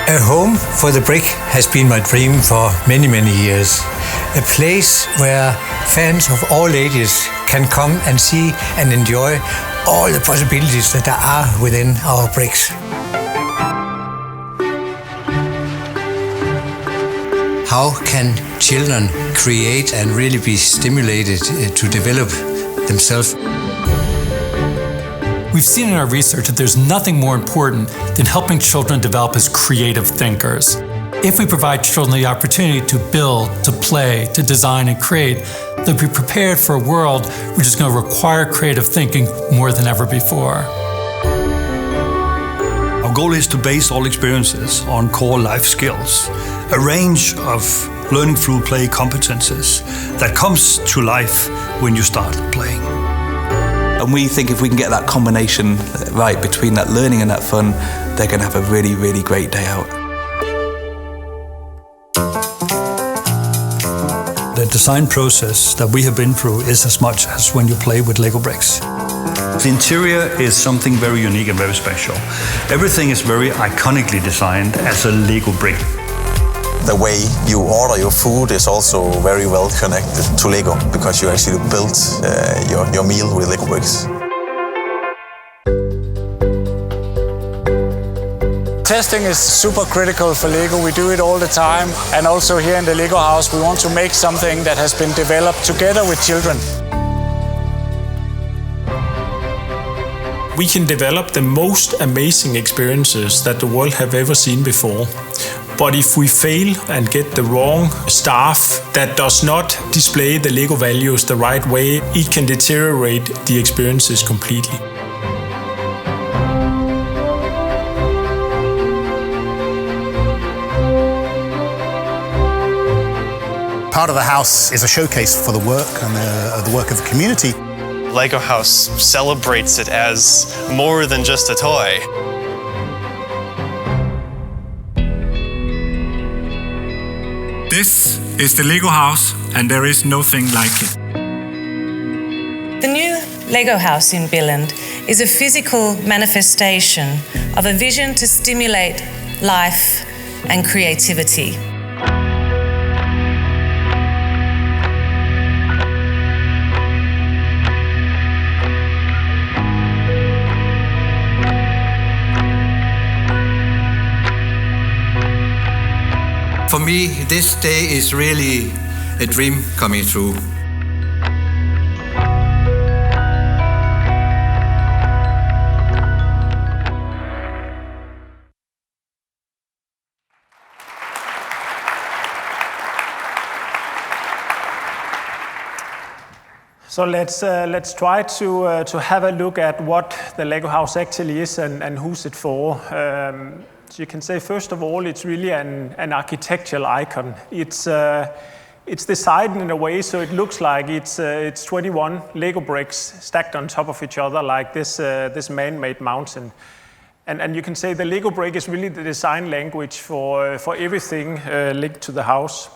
A home for the brick has been my dream for many, many years. A place where fans of all ages can come and see and enjoy all the possibilities that there are within our bricks. How can children create and really be stimulated to develop themselves. We've seen in our research that there's nothing more important than helping children develop as creative thinkers. If we provide children the opportunity to build, to play, to design and create, they'll be prepared for a world which is going to require creative thinking more than ever before. Our goal is to base all experiences on core life skills, a range of learning through play competences that comes to life when you start playing. And we think if we can get that combination right between that learning and that fun, they're going to have a really, really great day out. The design process that we have been through is as much as when you play with Lego bricks. The interior is something very unique and very special. Everything is very iconically designed as a Lego brick. The way you order your food is also very well connected to Lego because you actually build your meal with Lego bricks. Testing is super critical for Lego. We do it all the time. And also here in the Lego house, we want to make something that has been developed together with children. We can develop the most amazing experiences that the world have ever seen before. But if we fail and get the wrong staff that does not display the Lego values the right way, it can deteriorate the experiences completely. Part of the house is a showcase for the work and the work of the community. Lego House celebrates it as more than just a toy. This is the Lego house, and there is nothing like it. The new Lego house in Billund is a physical manifestation of a vision to stimulate life and creativity. For me, this day is really a dream coming true. So let's try to have a look at what the Lego house actually is and who's it for. So you can say, first of all, it's really an architectural icon. It's designed in a way so it looks like it's 21 Lego bricks stacked on top of each other like this man-made mountain. And you can say the Lego brick is really the design language for everything linked to the house.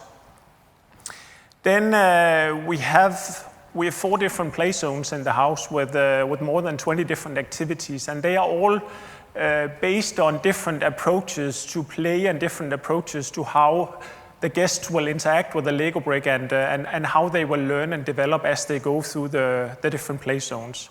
Then we have 4 different play zones in the house with more than 20 different activities, and they are all based on different approaches to play and different approaches to how the guests will interact with the Lego brick and how they will learn and develop as they go through the different play zones.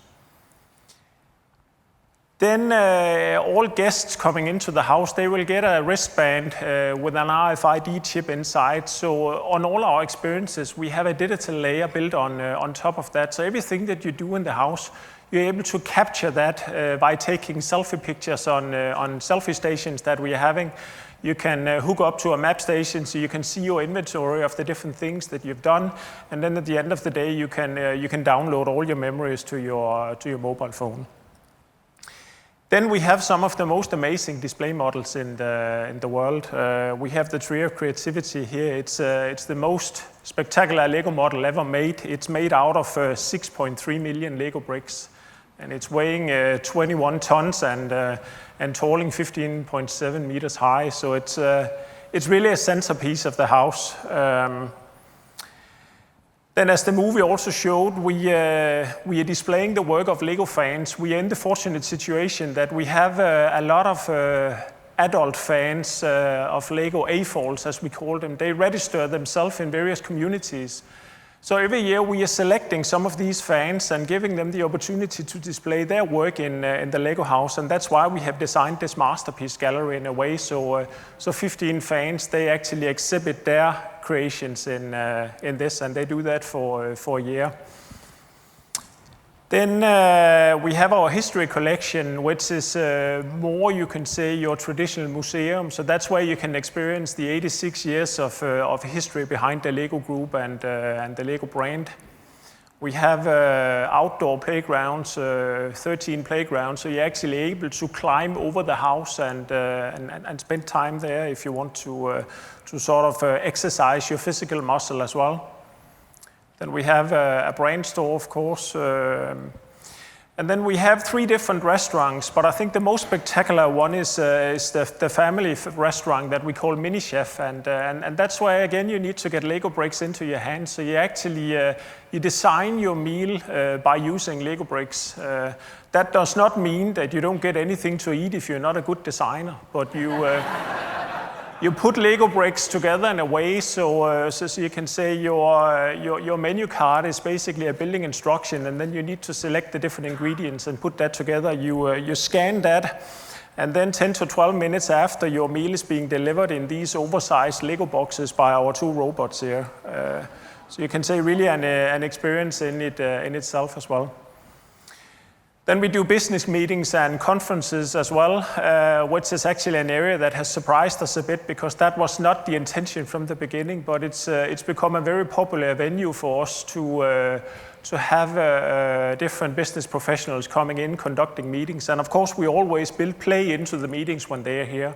Then all guests coming into the house, they will get a wristband with an RFID chip inside. So on all our experiences, we have a digital layer built on top of that. So everything that you do in the house, you're able to capture that by taking selfie pictures on selfie stations that we are having. You can hook up to a map station so you can see your inventory of the different things that you've done. And then at the end of the day, you can download all your memories to your mobile phone. Then we have some of the most amazing display models in the world. We have the Tree of Creativity here. It's the most spectacular Lego model ever made. It's made out of 6.3 million Lego bricks. And it's weighing 21 tons and tolling 15.7 meters high. So it's really a centerpiece of the house. Then as the movie also showed, we are displaying the work of Lego fans. We are in the fortunate situation that we have a lot of adult fans of Lego AFOLs, as we call them. They register themselves in various communities. So every year we are selecting some of these fans and giving them the opportunity to display their work in the Lego house. And that's why we have designed this masterpiece gallery in a way. So 15 fans, they actually exhibit their creations in this, and they do that for a year. Then we have our history collection, which is more, you can say, your traditional museum. So that's where you can experience the 86 years of history behind the Lego Group and the Lego brand. We have outdoor playgrounds, 13 playgrounds, so you're actually able to climb over the house and spend time there if you want to sort of exercise your physical muscle as well. Then we have a brand store, of course. And then we have 3 different restaurants, but I think the most spectacular one is the family restaurant that we call Mini Chef. And that's why, again, you need to get Lego bricks into your hands. So you actually you design your meal by using Lego bricks. That does not mean that you don't get anything to eat if you're not a good designer, but you put Lego bricks together in a way so you can say your menu card is basically a building instruction, and then you need to select the different ingredients and put that together. You scan that, and then 10 to 12 minutes after, your meal is being delivered in these oversized Lego boxes by our 2 robots here. So you can say really an experience in itself as well. Then we do business meetings and conferences as well, which is actually an area that has surprised us a bit, because that was not the intention from the beginning, but it's become a very popular venue for us to have different business professionals coming in, conducting meetings. And of course, we always build play into the meetings when they are here.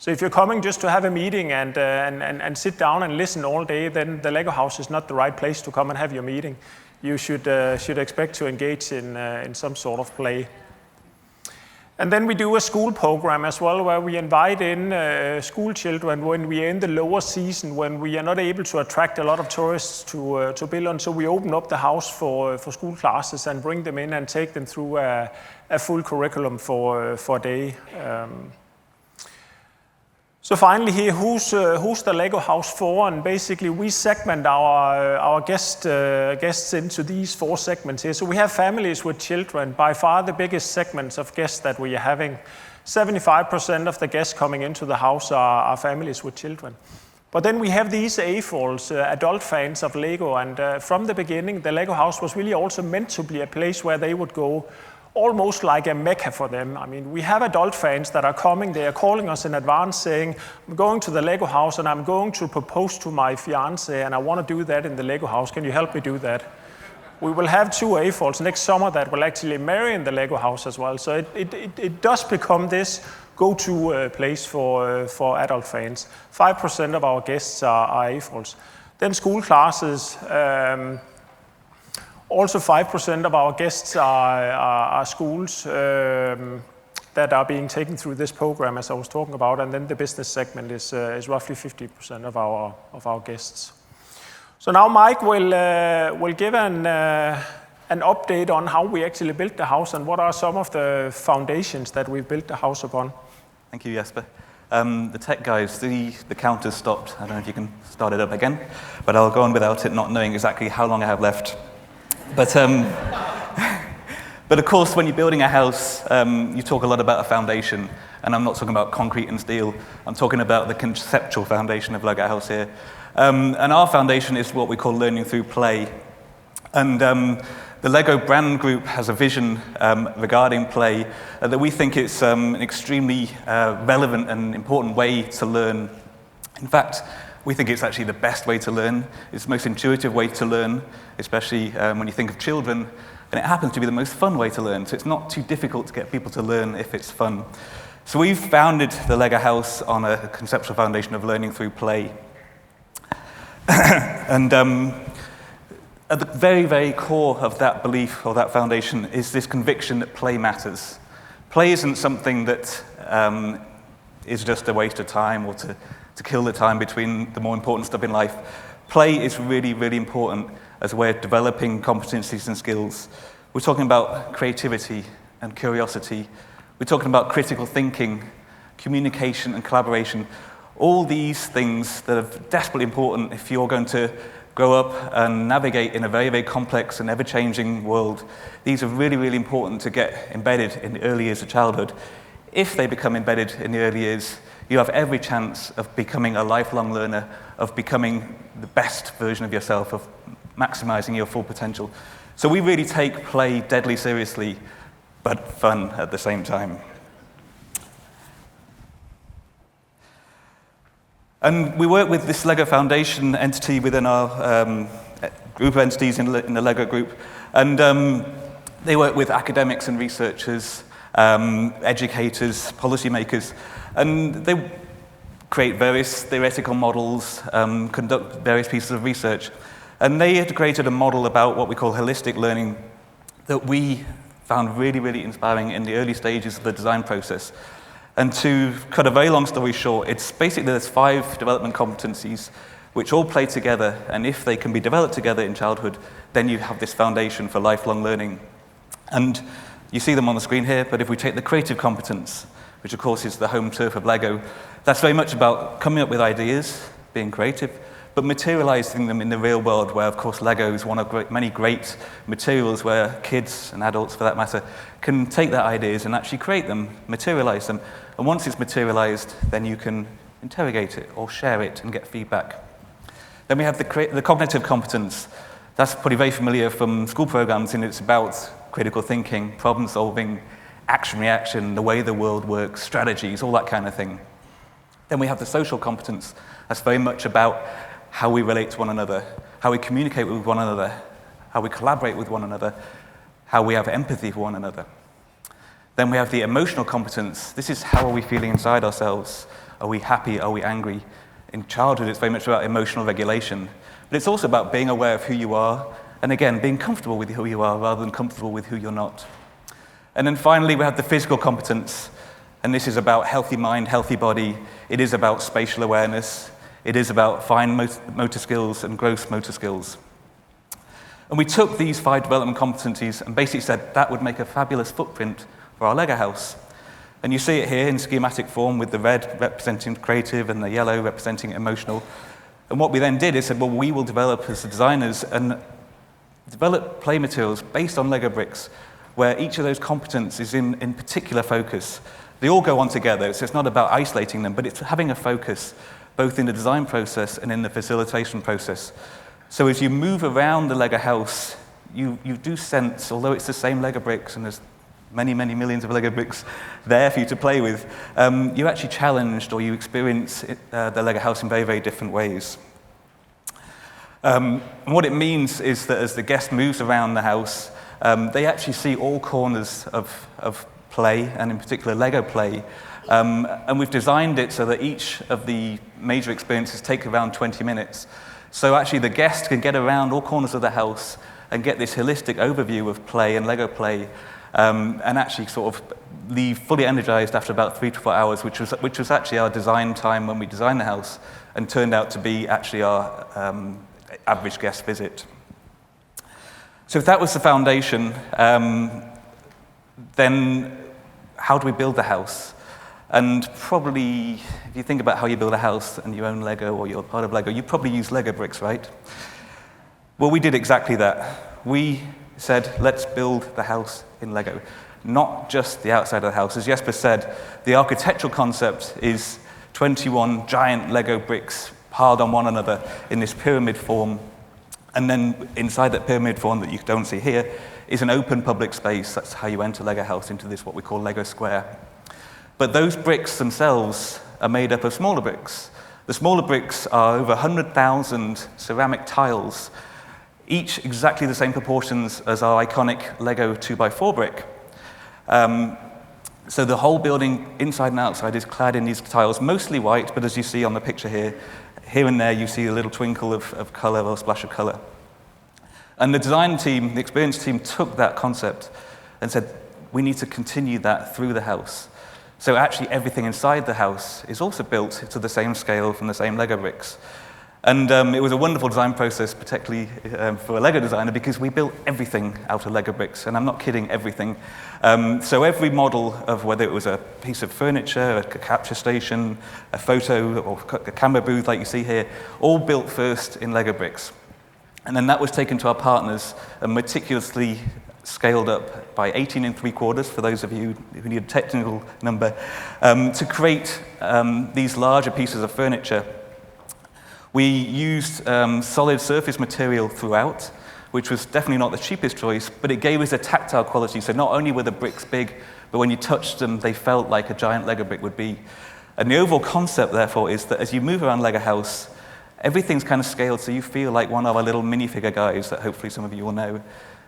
So if you're coming just to have a meeting and sit down and listen all day, then the Lego House is not the right place to come and have your meeting. You should expect to engage in some sort of play. And then we do a school program as well, where we invite in school children when we are in the lower season, when we are not able to attract a lot of tourists to Billund. So we open up the house for school classes and bring them in and take them through a full curriculum for a day. So finally here, who's the Lego House for? And basically we segment our guests into these 4 segments here. So we have families with children, by far the biggest segments of guests that we are having. 75% of the guests coming into the house are families with children. But then we have these AFOLs, adult fans of Lego, and from the beginning the Lego House was really also meant to be a place where they would go, almost like a mecca for them. I mean, we have adult fans that are coming, they are calling us in advance saying, I'm going to the Lego House and I'm going to propose to my fiance and I want to do that in the Lego House. Can you help me do that? We will have 2 AFOLs next summer that will actually marry in the Lego House as well. So it does become this go-to place for adult fans. 5% of our guests are AFOLs. Then school classes. Also 5% of our guests are schools that are being taken through this program, as I was talking about, and then the business segment is roughly 50% of our guests. So now Mike will give an update on how we actually built the house and what are some of the foundations that we built the house upon. Thank you, Jesper. The tech guys, the counter's stopped. I don't know if you can start it up again, but I'll go on without it, not knowing exactly how long I have left. But of course, when you're building a house, you talk a lot about a foundation, and I'm not talking about concrete and steel. I'm talking about the conceptual foundation of Lego House here. And our foundation is what we call learning through play. And the Lego brand group has a vision regarding play that we think it's an extremely relevant and important way to learn. In fact, we think it's actually the best way to learn. It's the most intuitive way to learn, especially when you think of children. And it happens to be the most fun way to learn. So it's not too difficult to get people to learn if it's fun. So we've founded the Lego House on a conceptual foundation of learning through play. And at the very, very core of that belief or that foundation is this conviction that play matters. Play isn't something that is just a waste of time or to kill the time between the more important stuff in life. Play is really, really important as a way of developing competencies and skills. We're talking about creativity and curiosity. We're talking about critical thinking, communication and collaboration. All these things that are desperately important if you're going to grow up and navigate in a very, very complex and ever-changing world. These are really, really important to get embedded in the early years of childhood. If they become embedded in the early years, you have every chance of becoming a lifelong learner, of becoming the best version of yourself, of maximizing your full potential. So we really take play deadly seriously, but fun at the same time. And we work with this LEGO Foundation entity within our group of entities in the LEGO group. And they work with academics and researchers, educators, policymakers. And they create various theoretical models, conduct various pieces of research. And they had created a model about what we call holistic learning that we found really, really inspiring in the early stages of the design process. And to cut a very long story short, it's basically there's 5 development competencies which all play together, and if they can be developed together in childhood, then you have this foundation for lifelong learning. And you see them on the screen here, but if we take the creative competence, which of course is the home turf of LEGO, that's very much about coming up with ideas, being creative, but materializing them in the real world, where of course LEGO is one of many great materials where kids and adults for that matter can take their ideas and actually create them, materialize them, and once it's materialized, then you can interrogate it or share it and get feedback. Then we have the cognitive competence. That's probably very familiar from school programs, and it's about critical thinking, problem solving, action reaction, the way the world works, strategies, all that kind of thing. Then we have the social competence. That's very much about how we relate to one another, how we communicate with one another, how we collaborate with one another, how we have empathy for one another. Then we have the emotional competence. This is how are we feeling inside ourselves? Are we happy? Are we angry? In childhood, it's very much about emotional regulation. But it's also about being aware of who you are, and again, being comfortable with who you are rather than comfortable with who you're not. And then finally, we have the physical competence. And this is about healthy mind, healthy body. It is about spatial awareness. It is about fine motor skills and gross motor skills. And we took these 5 development competencies and basically said that would make a fabulous footprint for our LEGO house. And you see it here in schematic form with the red representing creative and the yellow representing emotional. And what we then did is said, well, we will develop as designers and develop play materials based on LEGO bricks where each of those competencies is in particular focus. They all go on together, so it's not about isolating them, but it's having a focus both in the design process and in the facilitation process. So as you move around the LEGO house, you do sense, although it's the same LEGO bricks and there's many, many millions of LEGO bricks there for you to play with, you're actually challenged or you experience the LEGO house in very, very different ways. And what it means is that as the guest moves around the house, they actually see all corners of play, and in particular LEGO play. And we've designed it so that each of the major experiences take around 20 minutes. So actually the guest can get around all corners of the house and get this holistic overview of play and LEGO play, and actually sort of leave fully energized after about 3 to 4 hours, which was actually our design time when we designed the house, and turned out to be actually our average guest visit. So if that was the foundation, then how do we build the house? And probably, if you think about how you build a house and you own Lego or you're part of Lego, you probably use Lego bricks, right? Well, we did exactly that. We said, let's build the house in Lego, not just the outside of the house. As Jesper said, the architectural concept is 21 giant Lego bricks piled on one another in this pyramid form. And then inside that pyramid form that you don't see here is an open public space. That's how you enter Lego house, into this what we call Lego Square. But those bricks themselves are made up of smaller bricks. The smaller bricks are over 100,000 ceramic tiles, each exactly the same proportions as our iconic Lego 2x4 brick. So the whole building, inside and outside, is clad in these tiles, mostly white, but as you see on the picture here and there you see a little twinkle of color or splash of color. And the design team, the experience team, took that concept and said, we need to continue that through the house. So actually everything inside the house is also built to the same scale from the same Lego bricks. And it was a wonderful design process, particularly for a Lego designer, because we built everything out of Lego bricks, and I'm not kidding, everything. So every model of whether it was a piece of furniture, a capture station, a photo, or a camera booth like you see here, all built first in Lego bricks. And then that was taken to our partners and meticulously scaled up by 18 3/4, for those of you who need a technical number, to create these larger pieces of furniture. We used solid surface material throughout, which was definitely not the cheapest choice, but it gave us a tactile quality. So not only were the bricks big, but when you touched them, they felt like a giant Lego brick would be. And the overall concept, therefore, is that as you move around Lego House, everything's kind of scaled, so you feel like one of our little minifigure guys that hopefully some of you will know,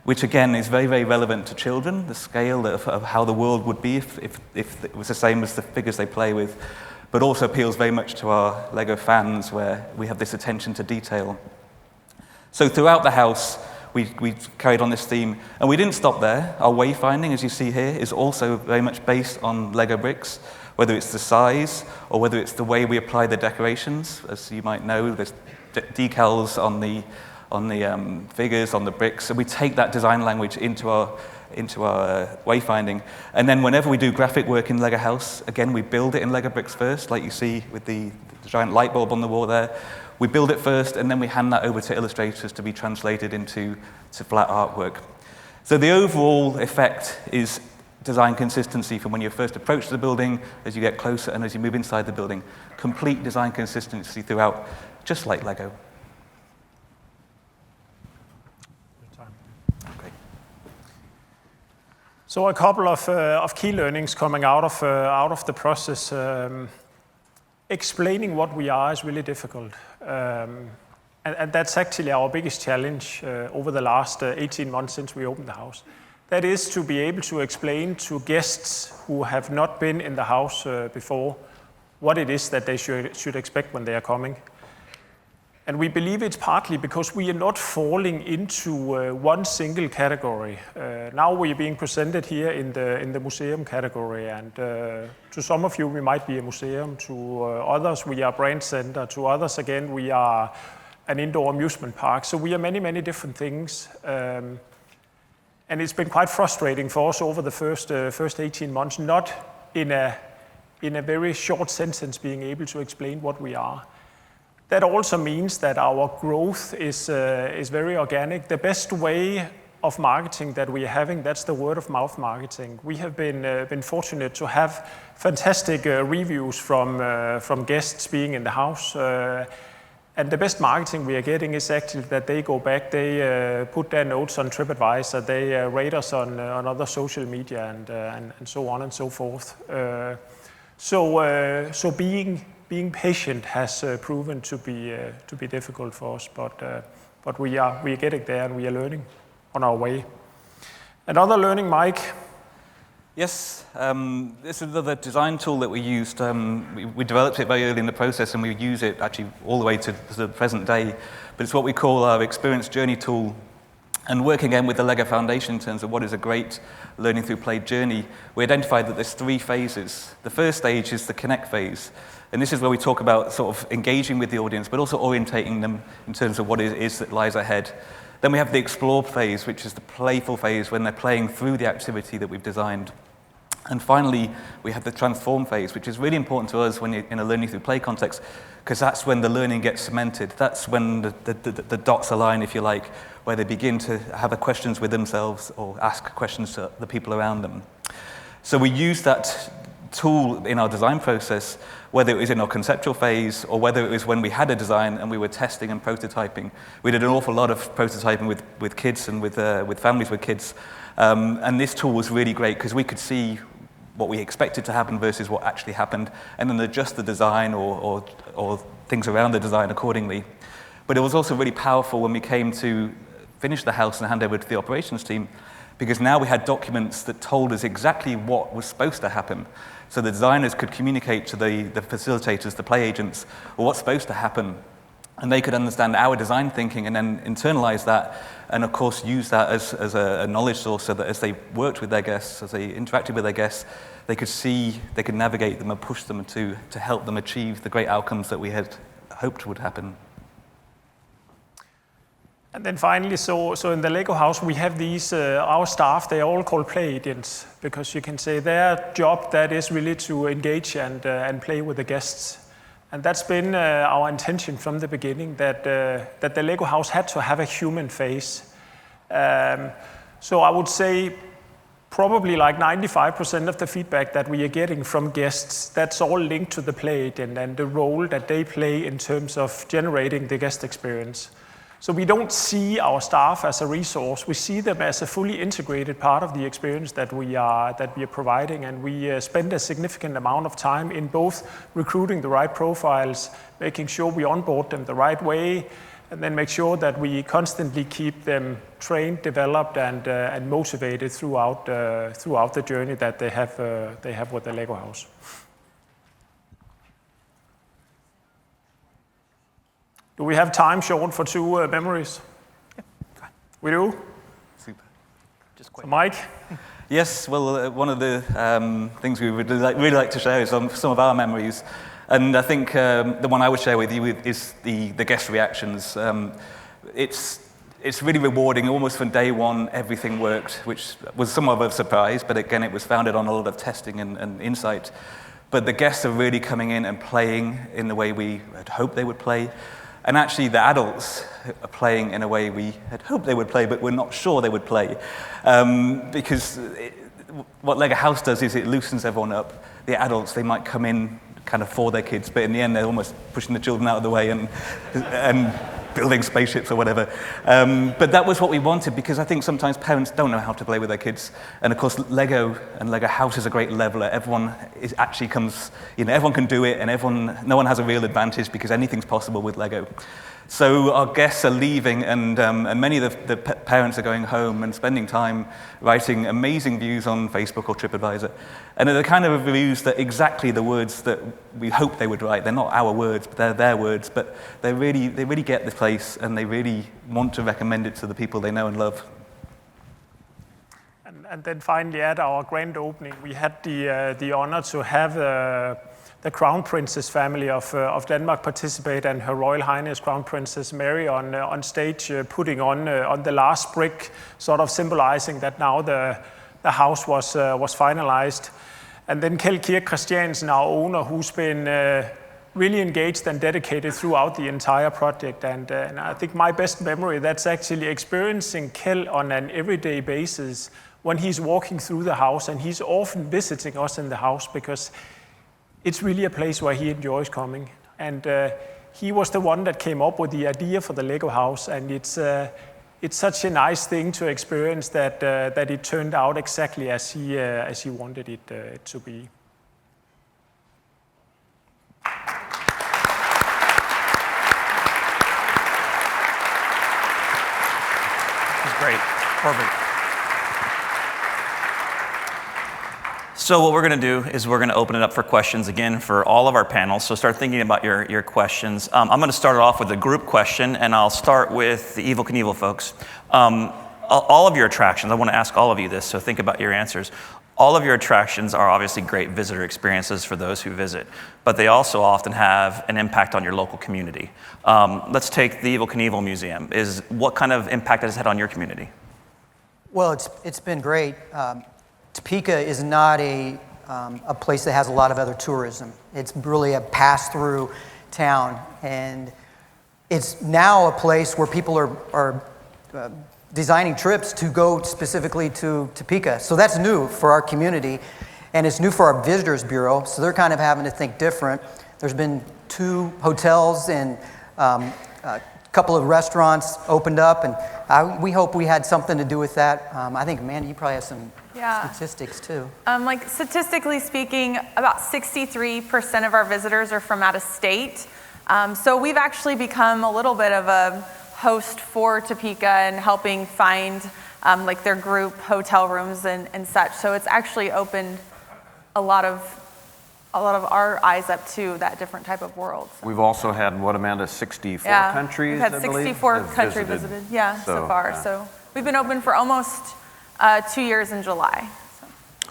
which again is very, very relevant to children, the scale of how the world would be if it was the same as the figures they play with, but also appeals very much to our Lego fans where we have this attention to detail. So throughout the house, we carried on this theme, and we didn't stop there. Our wayfinding, as you see here, is also very much based on Lego bricks, whether it's the size or whether it's the way we apply the decorations. As you might know, there's decals on the figures, on the bricks, so we take that design language into our wayfinding. And then whenever we do graphic work in Lego House, again, we build it in Lego bricks first, like you see with the giant light bulb on the wall there. We build it first, and then we hand that over to illustrators to be translated into flat artwork. So the overall effect is design consistency from when you first approach the building, as you get closer, and as you move inside the building. Complete design consistency throughout, just like Lego. So a couple of key learnings coming out of the process. Explaining what we are is really difficult. And that's actually our biggest challenge over the last 18 months since we opened the house. That is to be able to explain to guests who have not been in the house before what it is that they should expect when they are coming. And we believe it's partly because we are not falling into one single category. Now we are being presented here in the museum category, and to some of you we might be a museum, to others we are a brand center, to others again we are an indoor amusement park. So we are many, many different things. And it's been quite frustrating for us over the first 18 months, not in a very short sentence being able to explain what we are. That also means that our growth is very organic. The best way of marketing that we are having, that's the word of mouth marketing. We have been fortunate to have fantastic reviews from guests being in the house. And the best marketing we are getting is actually that they go back, they put their notes on TripAdvisor, they rate us on other social media and so on and so forth. So being patient has proven to be difficult for us, but we are getting there and we are learning on our way. Another learning, Mike. Yes, this is another design tool that we used. We developed it very early in the process, and we use it actually all the way to the present day. But it's what we call our experience journey tool. And working again with the Lego Foundation in terms of what is a great learning through play journey, we identified that there's 3 phases. The first stage is the connect phase. And this is where we talk about sort of engaging with the audience, but also orientating them in terms of what it is that lies ahead. Then we have the explore phase, which is the playful phase when they're playing through the activity that we've designed. And finally, we have the transform phase, which is really important to us when you're in a learning through play context, because that's when the learning gets cemented. That's when the dots align, if you like, where they begin to have questions with themselves or ask questions to the people around them. So we use that tool in our design process, whether it was in our conceptual phase or whether it was when we had a design and we were testing and prototyping. We did an awful lot of prototyping with kids and with families with kids. And this tool was really great because we could see what we expected to happen versus what actually happened, and then adjust the design or things around the design accordingly. But it was also really powerful when we came to finish the house and hand over to the operations team, because now we had documents that told us exactly what was supposed to happen. So the designers could communicate to the facilitators, the play agents, what's supposed to happen. And they could understand our design thinking and then internalize that, and of course use that as a knowledge source, so that as they worked with their guests, as they interacted with their guests, they could see, they could navigate them and push them to help them achieve the great outcomes that we had hoped would happen. And then finally, so in the Lego house, we have these, our staff, they are all called play agents, because you can say their job, that is really to engage and play with the guests. And that's been our intention from the beginning, that the Lego house had to have a human face. So I would say probably like 95% of the feedback that we are getting from guests, that's all linked to the play and the role that they play in terms of generating the guest experience. So we don't see our staff as a resource. We see them as a fully integrated part of the experience that we are providing, and we spend a significant amount of time in both recruiting the right profiles, making sure we onboard them the right way, and then make sure that we constantly keep them trained, developed, and motivated throughout the journey that they have with the Lego house. Do we have time, Sean, for two memories? Yeah. We do? Super. Just quick. So Mike? Yes, well, one of the things we would really like to share is some of our memories. And I think the one I would share with you is the guest reactions. It's really rewarding. Almost from day one, everything worked, which was somewhat of a surprise, but again, it was founded on a lot of testing and insight. But the guests are really coming in and playing in the way we had hoped they would play. And actually, the adults are playing in a way we had hoped they would play, but we're not sure they would play. Because what Lego House does is it loosens everyone up. The adults, they might come in kind of for their kids, but in the end, they're almost pushing the children out of the way and building spaceships or whatever. But that was what we wanted, because I think sometimes parents don't know how to play with their kids. And of course, Lego and Lego House is a great leveler. Everyone everyone can do it, and no one has a real advantage because anything's possible with Lego. So our guests are leaving, and many of the parents are going home and spending time writing amazing views on Facebook or TripAdvisor. And they're the kind of reviews that exactly the words that we hope they would write. They're not our words, but they're their words. But they really get the place, and they really want to recommend it to the people they know and love. And then finally, at our grand opening, we had the honor to have the Crown Princess family of Denmark participate, and Her Royal Highness Crown Princess Mary on stage, putting on the last brick, sort of symbolizing that now the house was finalized. And then Kjeld Kirk Christiansen, our owner, who's been really engaged and dedicated throughout the entire project. And I think my best memory, that's actually experiencing Kjeld on an everyday basis when he's walking through the house, and he's often visiting us in the house because it's really a place where he enjoys coming. And he was the one that came up with the idea for the Lego house, and it's such a nice thing to experience that it turned out exactly as he wanted it to be. That's great. Perfect. So what we're going to do is we're going to open it up for questions again for all of our panels. So start thinking about your questions. I'm going to start it off with a group question, and I'll start with the Evel Knievel folks. All of your attractions, I want to ask all of you this, so think about your answers. All of your attractions are obviously great visitor experiences for those who visit, but they also often have an impact on your local community. Let's take the Evel Knievel Museum. What kind of impact has it had on your community? Well, it's been great. Topeka is not a place that has a lot of other tourism. It's really a pass-through town, and it's now a place where people are designing trips to go specifically to Topeka. So that's new for our community, and it's new for our Visitors Bureau, so they're kind of having to think different. There's been 2 hotels and a couple of restaurants opened up, and we hope we had something to do with that. I think, Amanda, you probably have some statistics too. Like statistically speaking, about 63% of our visitors are from out of state. So we've actually become a little bit of a host for Topeka and helping find like their group hotel rooms and such. So it's actually opened a lot of our eyes up to that different type of world. We've also had, what, Amanda, 64 countries, we've had 64 countries visited, so far. So we've been open for almost 2 years in July.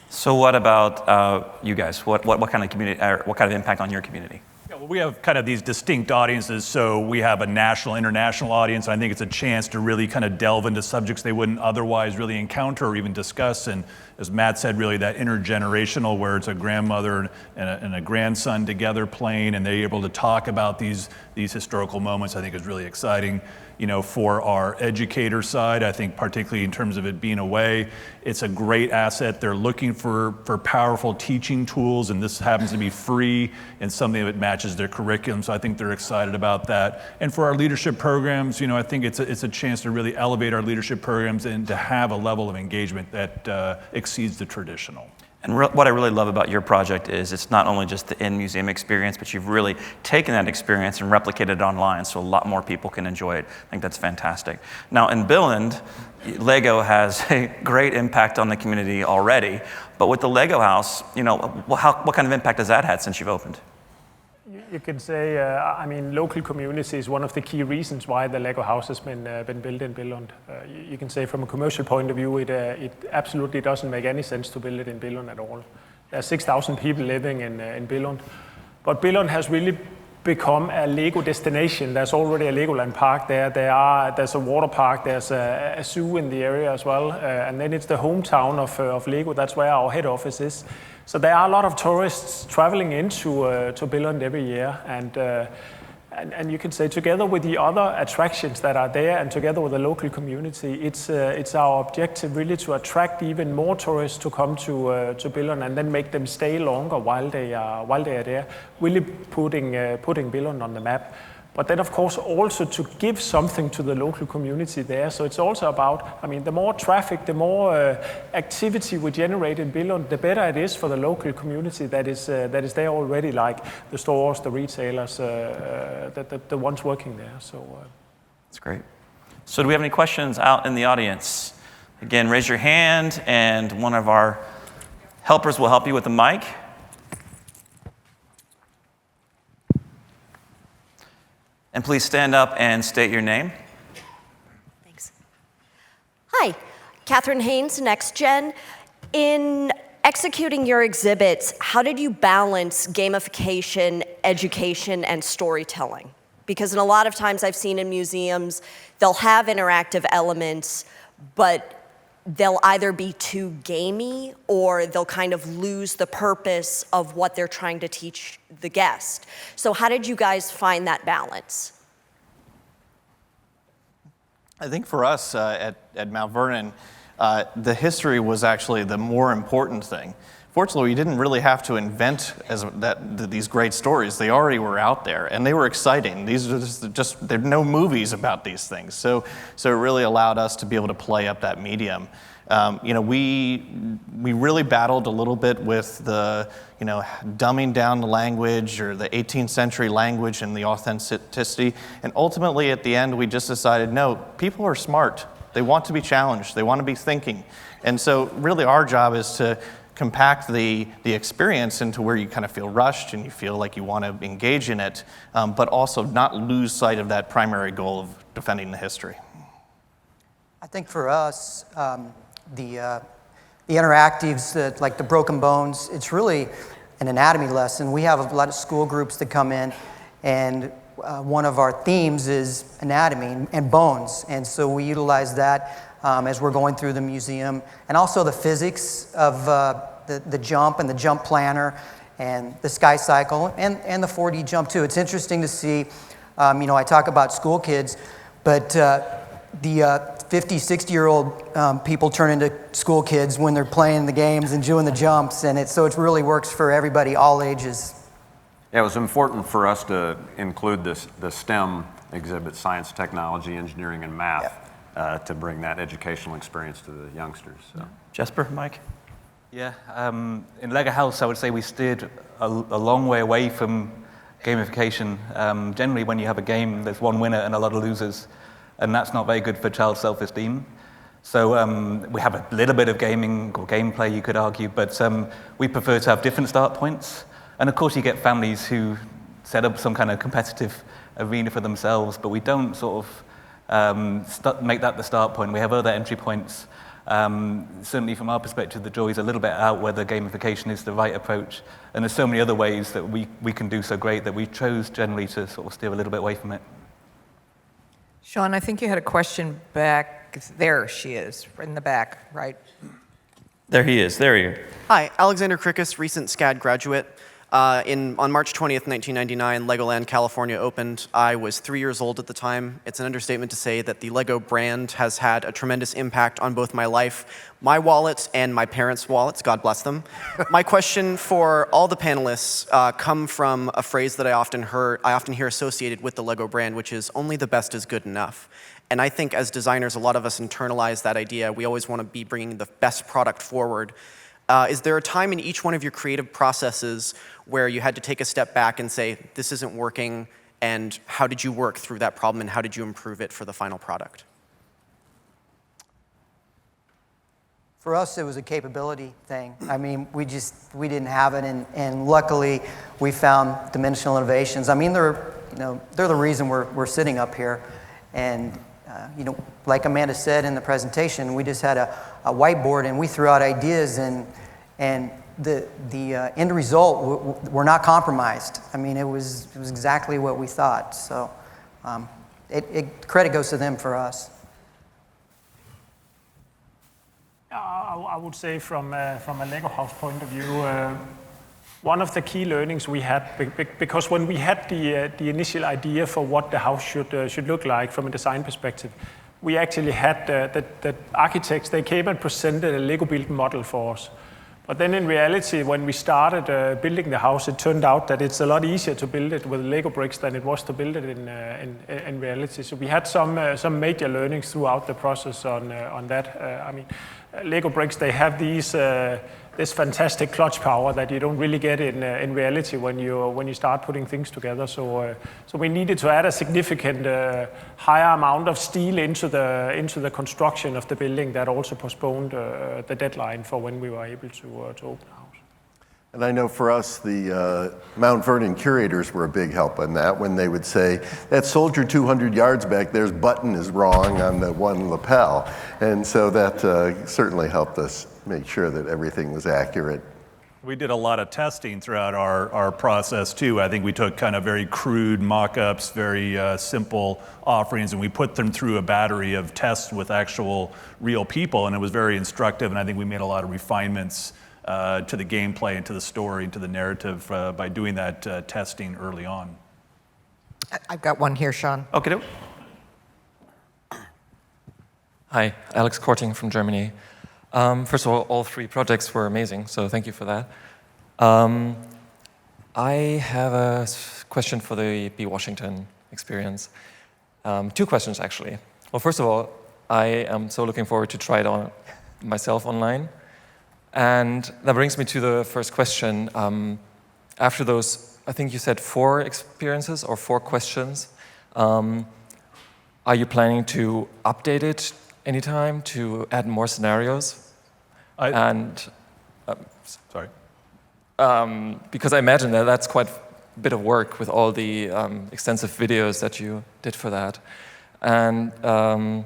So what about you guys? What kind of community, or what kind of impact on your community? Yeah, well, we have kind of these distinct audiences. So we have a national, international audience. I think it's a chance to really kind of delve into subjects they wouldn't otherwise really encounter or even discuss. And as Matt said, really that intergenerational, where it's a grandmother and a grandson together playing, and they're able to talk about these historical moments, I think is really exciting. for our educator side, I think particularly in terms of it being away, it's a great asset. They're looking for powerful teaching tools, and this happens to be free and something that matches their curriculum, so I think they're excited about that. And for our leadership programs, I think it's a chance to really elevate our leadership programs and to have a level of engagement that exceeds the traditional. And what I really love about your project is it's not only just the in-museum experience, but you've really taken that experience and replicated it online so a lot more people can enjoy it. I think that's fantastic. Now in Billund, Lego has a great impact on the community already, but with the Lego House, what kind of impact has that had since you've opened? You can say, local community is one of the key reasons why the Lego House has been built in Billund. You can say from a commercial point of view, it absolutely doesn't make any sense to build it in Billund at all. There are 6,000 people living in Billund, but Billund has really become a Lego destination. There's already a Legoland park there. There's a water park. There's a zoo in the area as well, and then it's the hometown of Lego. That's where our head office is. So there are a lot of tourists traveling into to Billund every year, and you can say together with the other attractions that are there, and together with the local community, it's our objective really to attract even more tourists to come to Billund and then make them stay longer while they are there, really putting Billund on the map. But then, of course, also to give something to the local community there. So it's also about, the more traffic, the more activity we generate in Billund, the better it is for the local community that is there already, like the stores, the retailers, the ones working there. So that's great. So do we have any questions out in the audience? Again, raise your hand, and one of our helpers will help you with the mic. And please stand up and state your name. Thanks. Hi, Catherine Haynes, Next Gen. In executing your exhibits, how did you balance gamification, education, and storytelling? Because in a lot of times I've seen in museums, they'll have interactive elements, but they'll either be too gamey or they'll kind of lose the purpose of what they're trying to teach the guest. So how did you guys find that balance? I think for us at Mount Vernon, the history was actually the more important thing. Fortunately, we didn't really have to invent these great stories. They already were out there, and they were exciting. These are there are no movies about these things, so it really allowed us to be able to play up that medium. We really battled a little bit with the dumbing down the language or the 18th century language and the authenticity, and ultimately at the end we just decided, no, people are smart. They want to be challenged. They want to be thinking, and so really our job is to compact the experience into where you kind of feel rushed and you feel like you want to engage in it, but also not lose sight of that primary goal of defending the history. I think for us, the interactives, like the broken bones, it's really an anatomy lesson. We have a lot of school groups that come in, and one of our themes is anatomy and bones, and so we utilize that as we're going through the museum, and also the physics of the jump and the jump planner and the sky cycle and the 4D jump too. It's interesting to see, I talk about school kids, but the 50, 60-year-old people turn into school kids when they're playing the games and doing the jumps, and so it really works for everybody, all ages. Yeah, it was important for us to include the STEM exhibit, science, technology, engineering, and math, to bring that educational experience to the youngsters. So. Jesper, Mike? Yeah, in Lego House, I would say we steered a long way away from gamification. Generally, when you have a game, there's one winner and a lot of losers, and that's not very good for child self-esteem. So we have a little bit of gaming or gameplay, you could argue, but we prefer to have different start points. And of course, you get families who set up some kind of competitive arena for themselves, but we don't sort of make that the start point. We have other entry points. Certainly from our perspective, the jury's a little bit out whether gamification is the right approach. And there's so many other ways that we can do so great that we chose generally to sort of steer a little bit away from it. Sean, I think you had a question back. There she is, in the back, right? There he is. There he is. Hi, Alexander Krikis, recent SCAD graduate. On March 20th, 1999, Legoland California opened. I was 3 years old at the time. It's an understatement to say that the Lego brand has had a tremendous impact on both my life, my wallet, and my parents' wallets, God bless them. My question for all the panelists come from a phrase that I often hear associated with the Lego brand, which is only the best is good enough. And I think as designers, a lot of us internalize that idea. We always want to be bringing the best product forward. Is there a time in each one of your creative processes where you had to take a step back and say, this isn't working, and how did you work through that problem, and how did you improve it for the final product? For us, it was a capability thing. I mean, we didn't have it, and luckily, we found Dimensional Innovations. I mean, they're the reason we're sitting up here, and like Amanda said in the presentation, we just had a whiteboard, and we threw out ideas, and the end result, we're not compromised. I mean, it was exactly what we thought. So, credit goes to them for us. I would say from a Lego house point of view, one of the key learnings we had, because when we had the initial idea for what the house should look like from a design perspective, we actually had the architects, they came and presented a Lego build model for us. But then in reality, when we started building the house, it turned out that it's a lot easier to build it with Lego bricks than it was to build it in reality. So we had some major learnings throughout the process on that. I mean, Lego bricks, they have this fantastic clutch power that you don't really get in reality when you start putting things together. So we needed to add a significant higher amount of steel into the construction of the building that also postponed the deadline for when we were able to open the house. And I know for us, the Mount Vernon curators were a big help in that when they would say, that soldier 200 yards back there's button is wrong on the one lapel. And so that certainly helped us make sure that everything was accurate. We did a lot of testing throughout our process too. I think we took kind of very crude mock-ups, very simple offerings, and we put them through a battery of tests with actual real people, and it was very instructive, and I think we made a lot of refinements to the gameplay and to the story and to the narrative by doing that testing early on. I've got one here, Sean. Okay. Hi, Alex Korting from Germany. First of all three projects were amazing, so thank you for that. I have a question for the B. Washington experience. Two questions, actually. Well, first of all, I am so looking forward to try it on myself online. And that brings me to the first question. After those, I think you said 4 experiences or 4 questions, are you planning to update it anytime to add more scenarios? Sorry. Because I imagine that that's quite a bit of work with all the extensive videos that you did for that. And the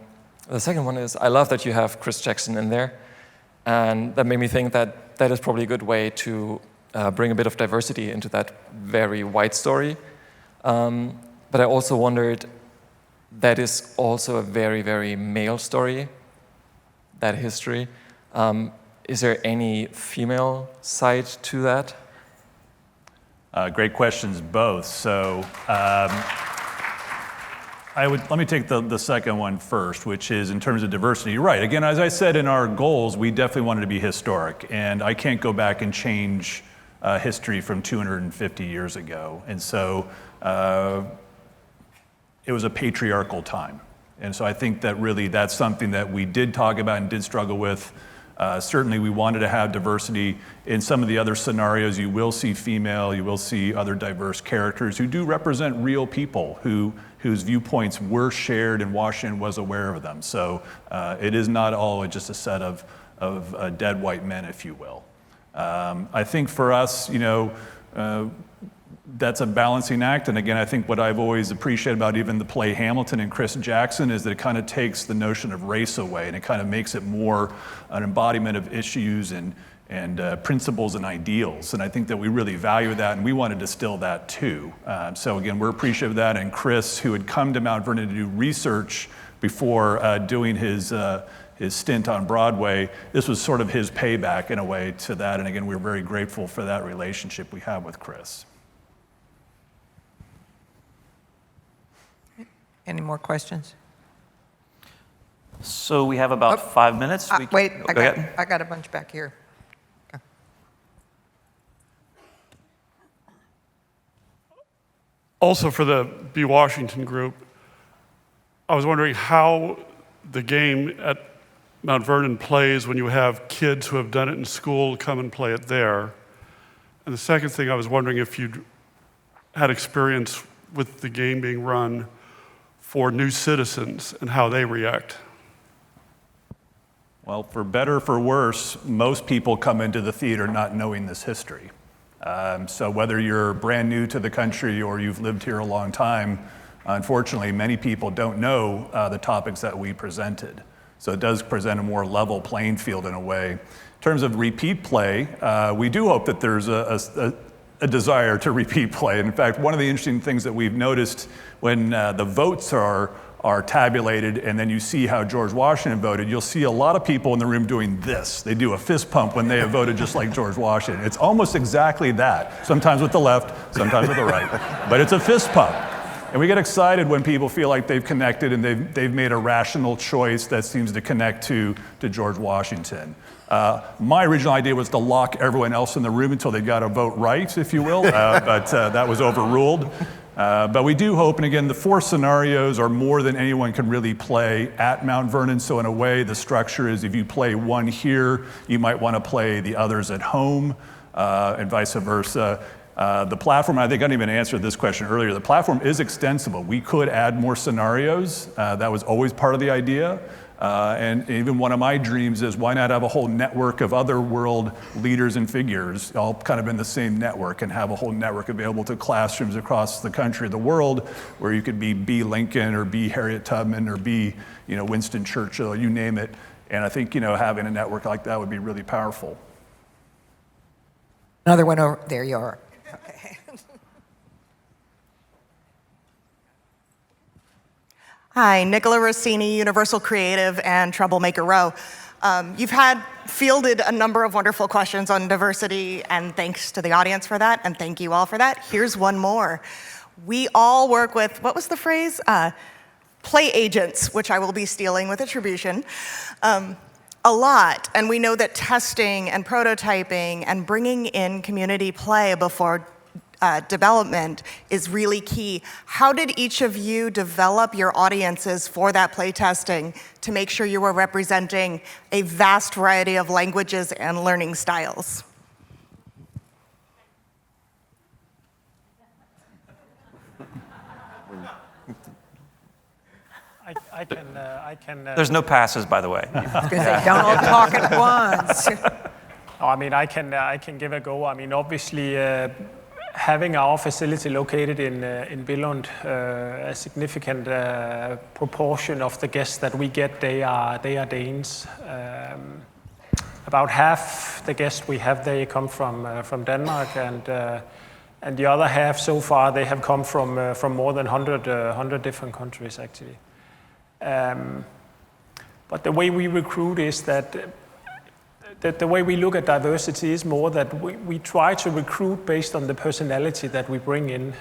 second one is, I love that you have Chris Jackson in there. And that made me think that that is probably a good way to bring a bit of diversity into that very white story. But I also wondered, that is also a very, very male story, that history. Is there any female side to that? Great questions, both. So let me take the second one first, which is in terms of diversity. You're right. Again, as I said in our goals, we definitely wanted to be historic, and I can't go back and change history from 250 years ago. And so it was a patriarchal time. And so I think that really that's something that we did talk about and did struggle with. Certainly we wanted to have diversity in some of the other scenarios. You will see female, you will see other diverse characters who do represent real people whose viewpoints were shared and Washington was aware of them. So it is not all just a set of dead white men, if you will. I think for us, that's a balancing act. And again, I think what I've always appreciated about even the play Hamilton and Chris Jackson is that it kind of takes the notion of race away and it kind of makes it more an embodiment of issues and principles and ideals. And I think that we really value that and we want to distill that too. So again, we're appreciative of that. And Chris, who had come to Mount Vernon to do research before doing his his stint on Broadway, this was sort of his payback in a way to that. And again, we're very grateful for that relationship we have with Chris. Any more questions? So we have about 5 minutes. Wait, Go ahead. I got a bunch back here. Okay. Also for the B. Washington group, I was wondering how the game at Mount Vernon plays when you have kids who have done it in school come and play it there. And the second thing, I was wondering if you'd had experience with the game being run for new citizens and how they react. Well, for better or for worse, most people come into the theater not knowing this history. So whether you're brand new to the country or you've lived here a long time, unfortunately, many people don't know the topics that we presented. So it does present a more level playing field in a way. In terms of repeat play, we do hope that there's a desire to repeat play. In fact, one of the interesting things that we've noticed when the votes are tabulated and then you see how George Washington voted, you'll see a lot of people in the room doing this. They do a fist pump when they have voted just like George Washington. It's almost exactly that, sometimes with the left, sometimes with the right, but it's a fist pump. And we get excited when people feel like they've connected and they've made a rational choice that seems to connect to George Washington. My original idea was to lock everyone else in the room until they got a vote right, if you will, but that was overruled. But we do hope, and again, the 4 scenarios are more than anyone can really play at Mount Vernon. So in a way, the structure is if you play one here, you might want to play the others at home, and vice versa. The platform, I think I didn't even answer this question earlier, the platform is extensible. We could add more scenarios. That was always part of the idea. And even one of my dreams is why not have a whole network of other world leaders and figures all kind of in the same network and have a whole network available to classrooms across the country, the world, where you could be B. Lincoln or B. Harriet Tubman or B. Winston Churchill, you name it. And I think having a network like that would be really powerful. Another one over there. You are. Okay. Hi, Nicola Rossini, Universal Creative and Troublemaker Row. You've fielded a number of wonderful questions on diversity, and thanks to the audience for that, and thank you all for that. Here's one more. We all work with, what was the phrase? Play agents, which I will be stealing with attribution, a lot. And we know that testing and prototyping and bringing in community play before development is really key. How did each of you develop your audiences for that play testing to make sure you were representing a vast variety of languages and learning styles? I can. There's no passes, by the way. Because they don't all talk at once. I can give a go. Obviously, having our facility located in Billund, a significant proportion of the guests that we get, they are Danes. About half the guests we have, they come from Denmark, and the other half so far, they have come from more than 100 different countries, actually. But the way we recruit is that the way we look at diversity is more that we try to recruit based on the personality that we bring in.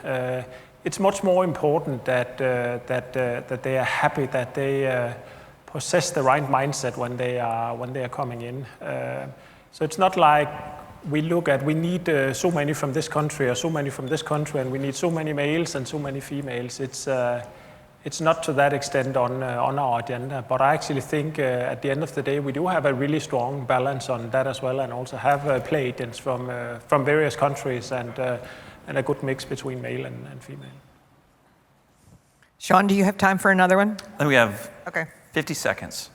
It's much more important that they are happy, that they possess the right mindset when they are coming in. So it's not like we look at, we need so many from this country or so many from this country, and we need so many males and so many females. It's not to that extent on our agenda, but I actually think at the end of the day, we do have a really strong balance on that as well, and also have play agents from various countries and a good mix between male and female. Sean, do you have time for another one? Then we have Okay. 50 seconds.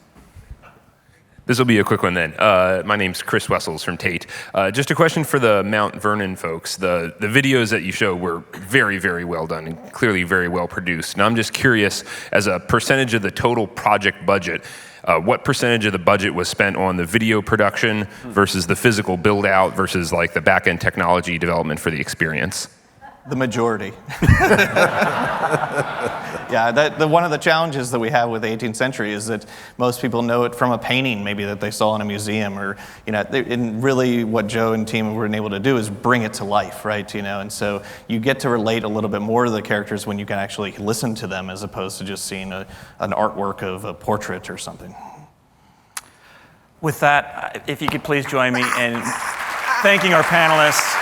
This will be a quick one then. My name's Chris Wessels from Tate. Just a question for the Mount Vernon folks. The videos that you show were very, very well done and clearly very well produced. Now I'm just curious, as a percentage of the total project budget, what percentage of the budget was spent on the video production versus the physical build out versus like the back-end technology development for the experience? The majority. Yeah, one of the challenges that we have with the 18th century is that most people know it from a painting maybe that they saw in a museum, or, and really what Joe and team were able to do is bring it to life, right? And so you get to relate a little bit more to the characters when you can actually listen to them as opposed to just seeing an artwork of a portrait or something. With that, if you could please join me in thanking our panelists.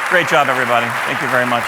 Great job, everybody. Thank you very much.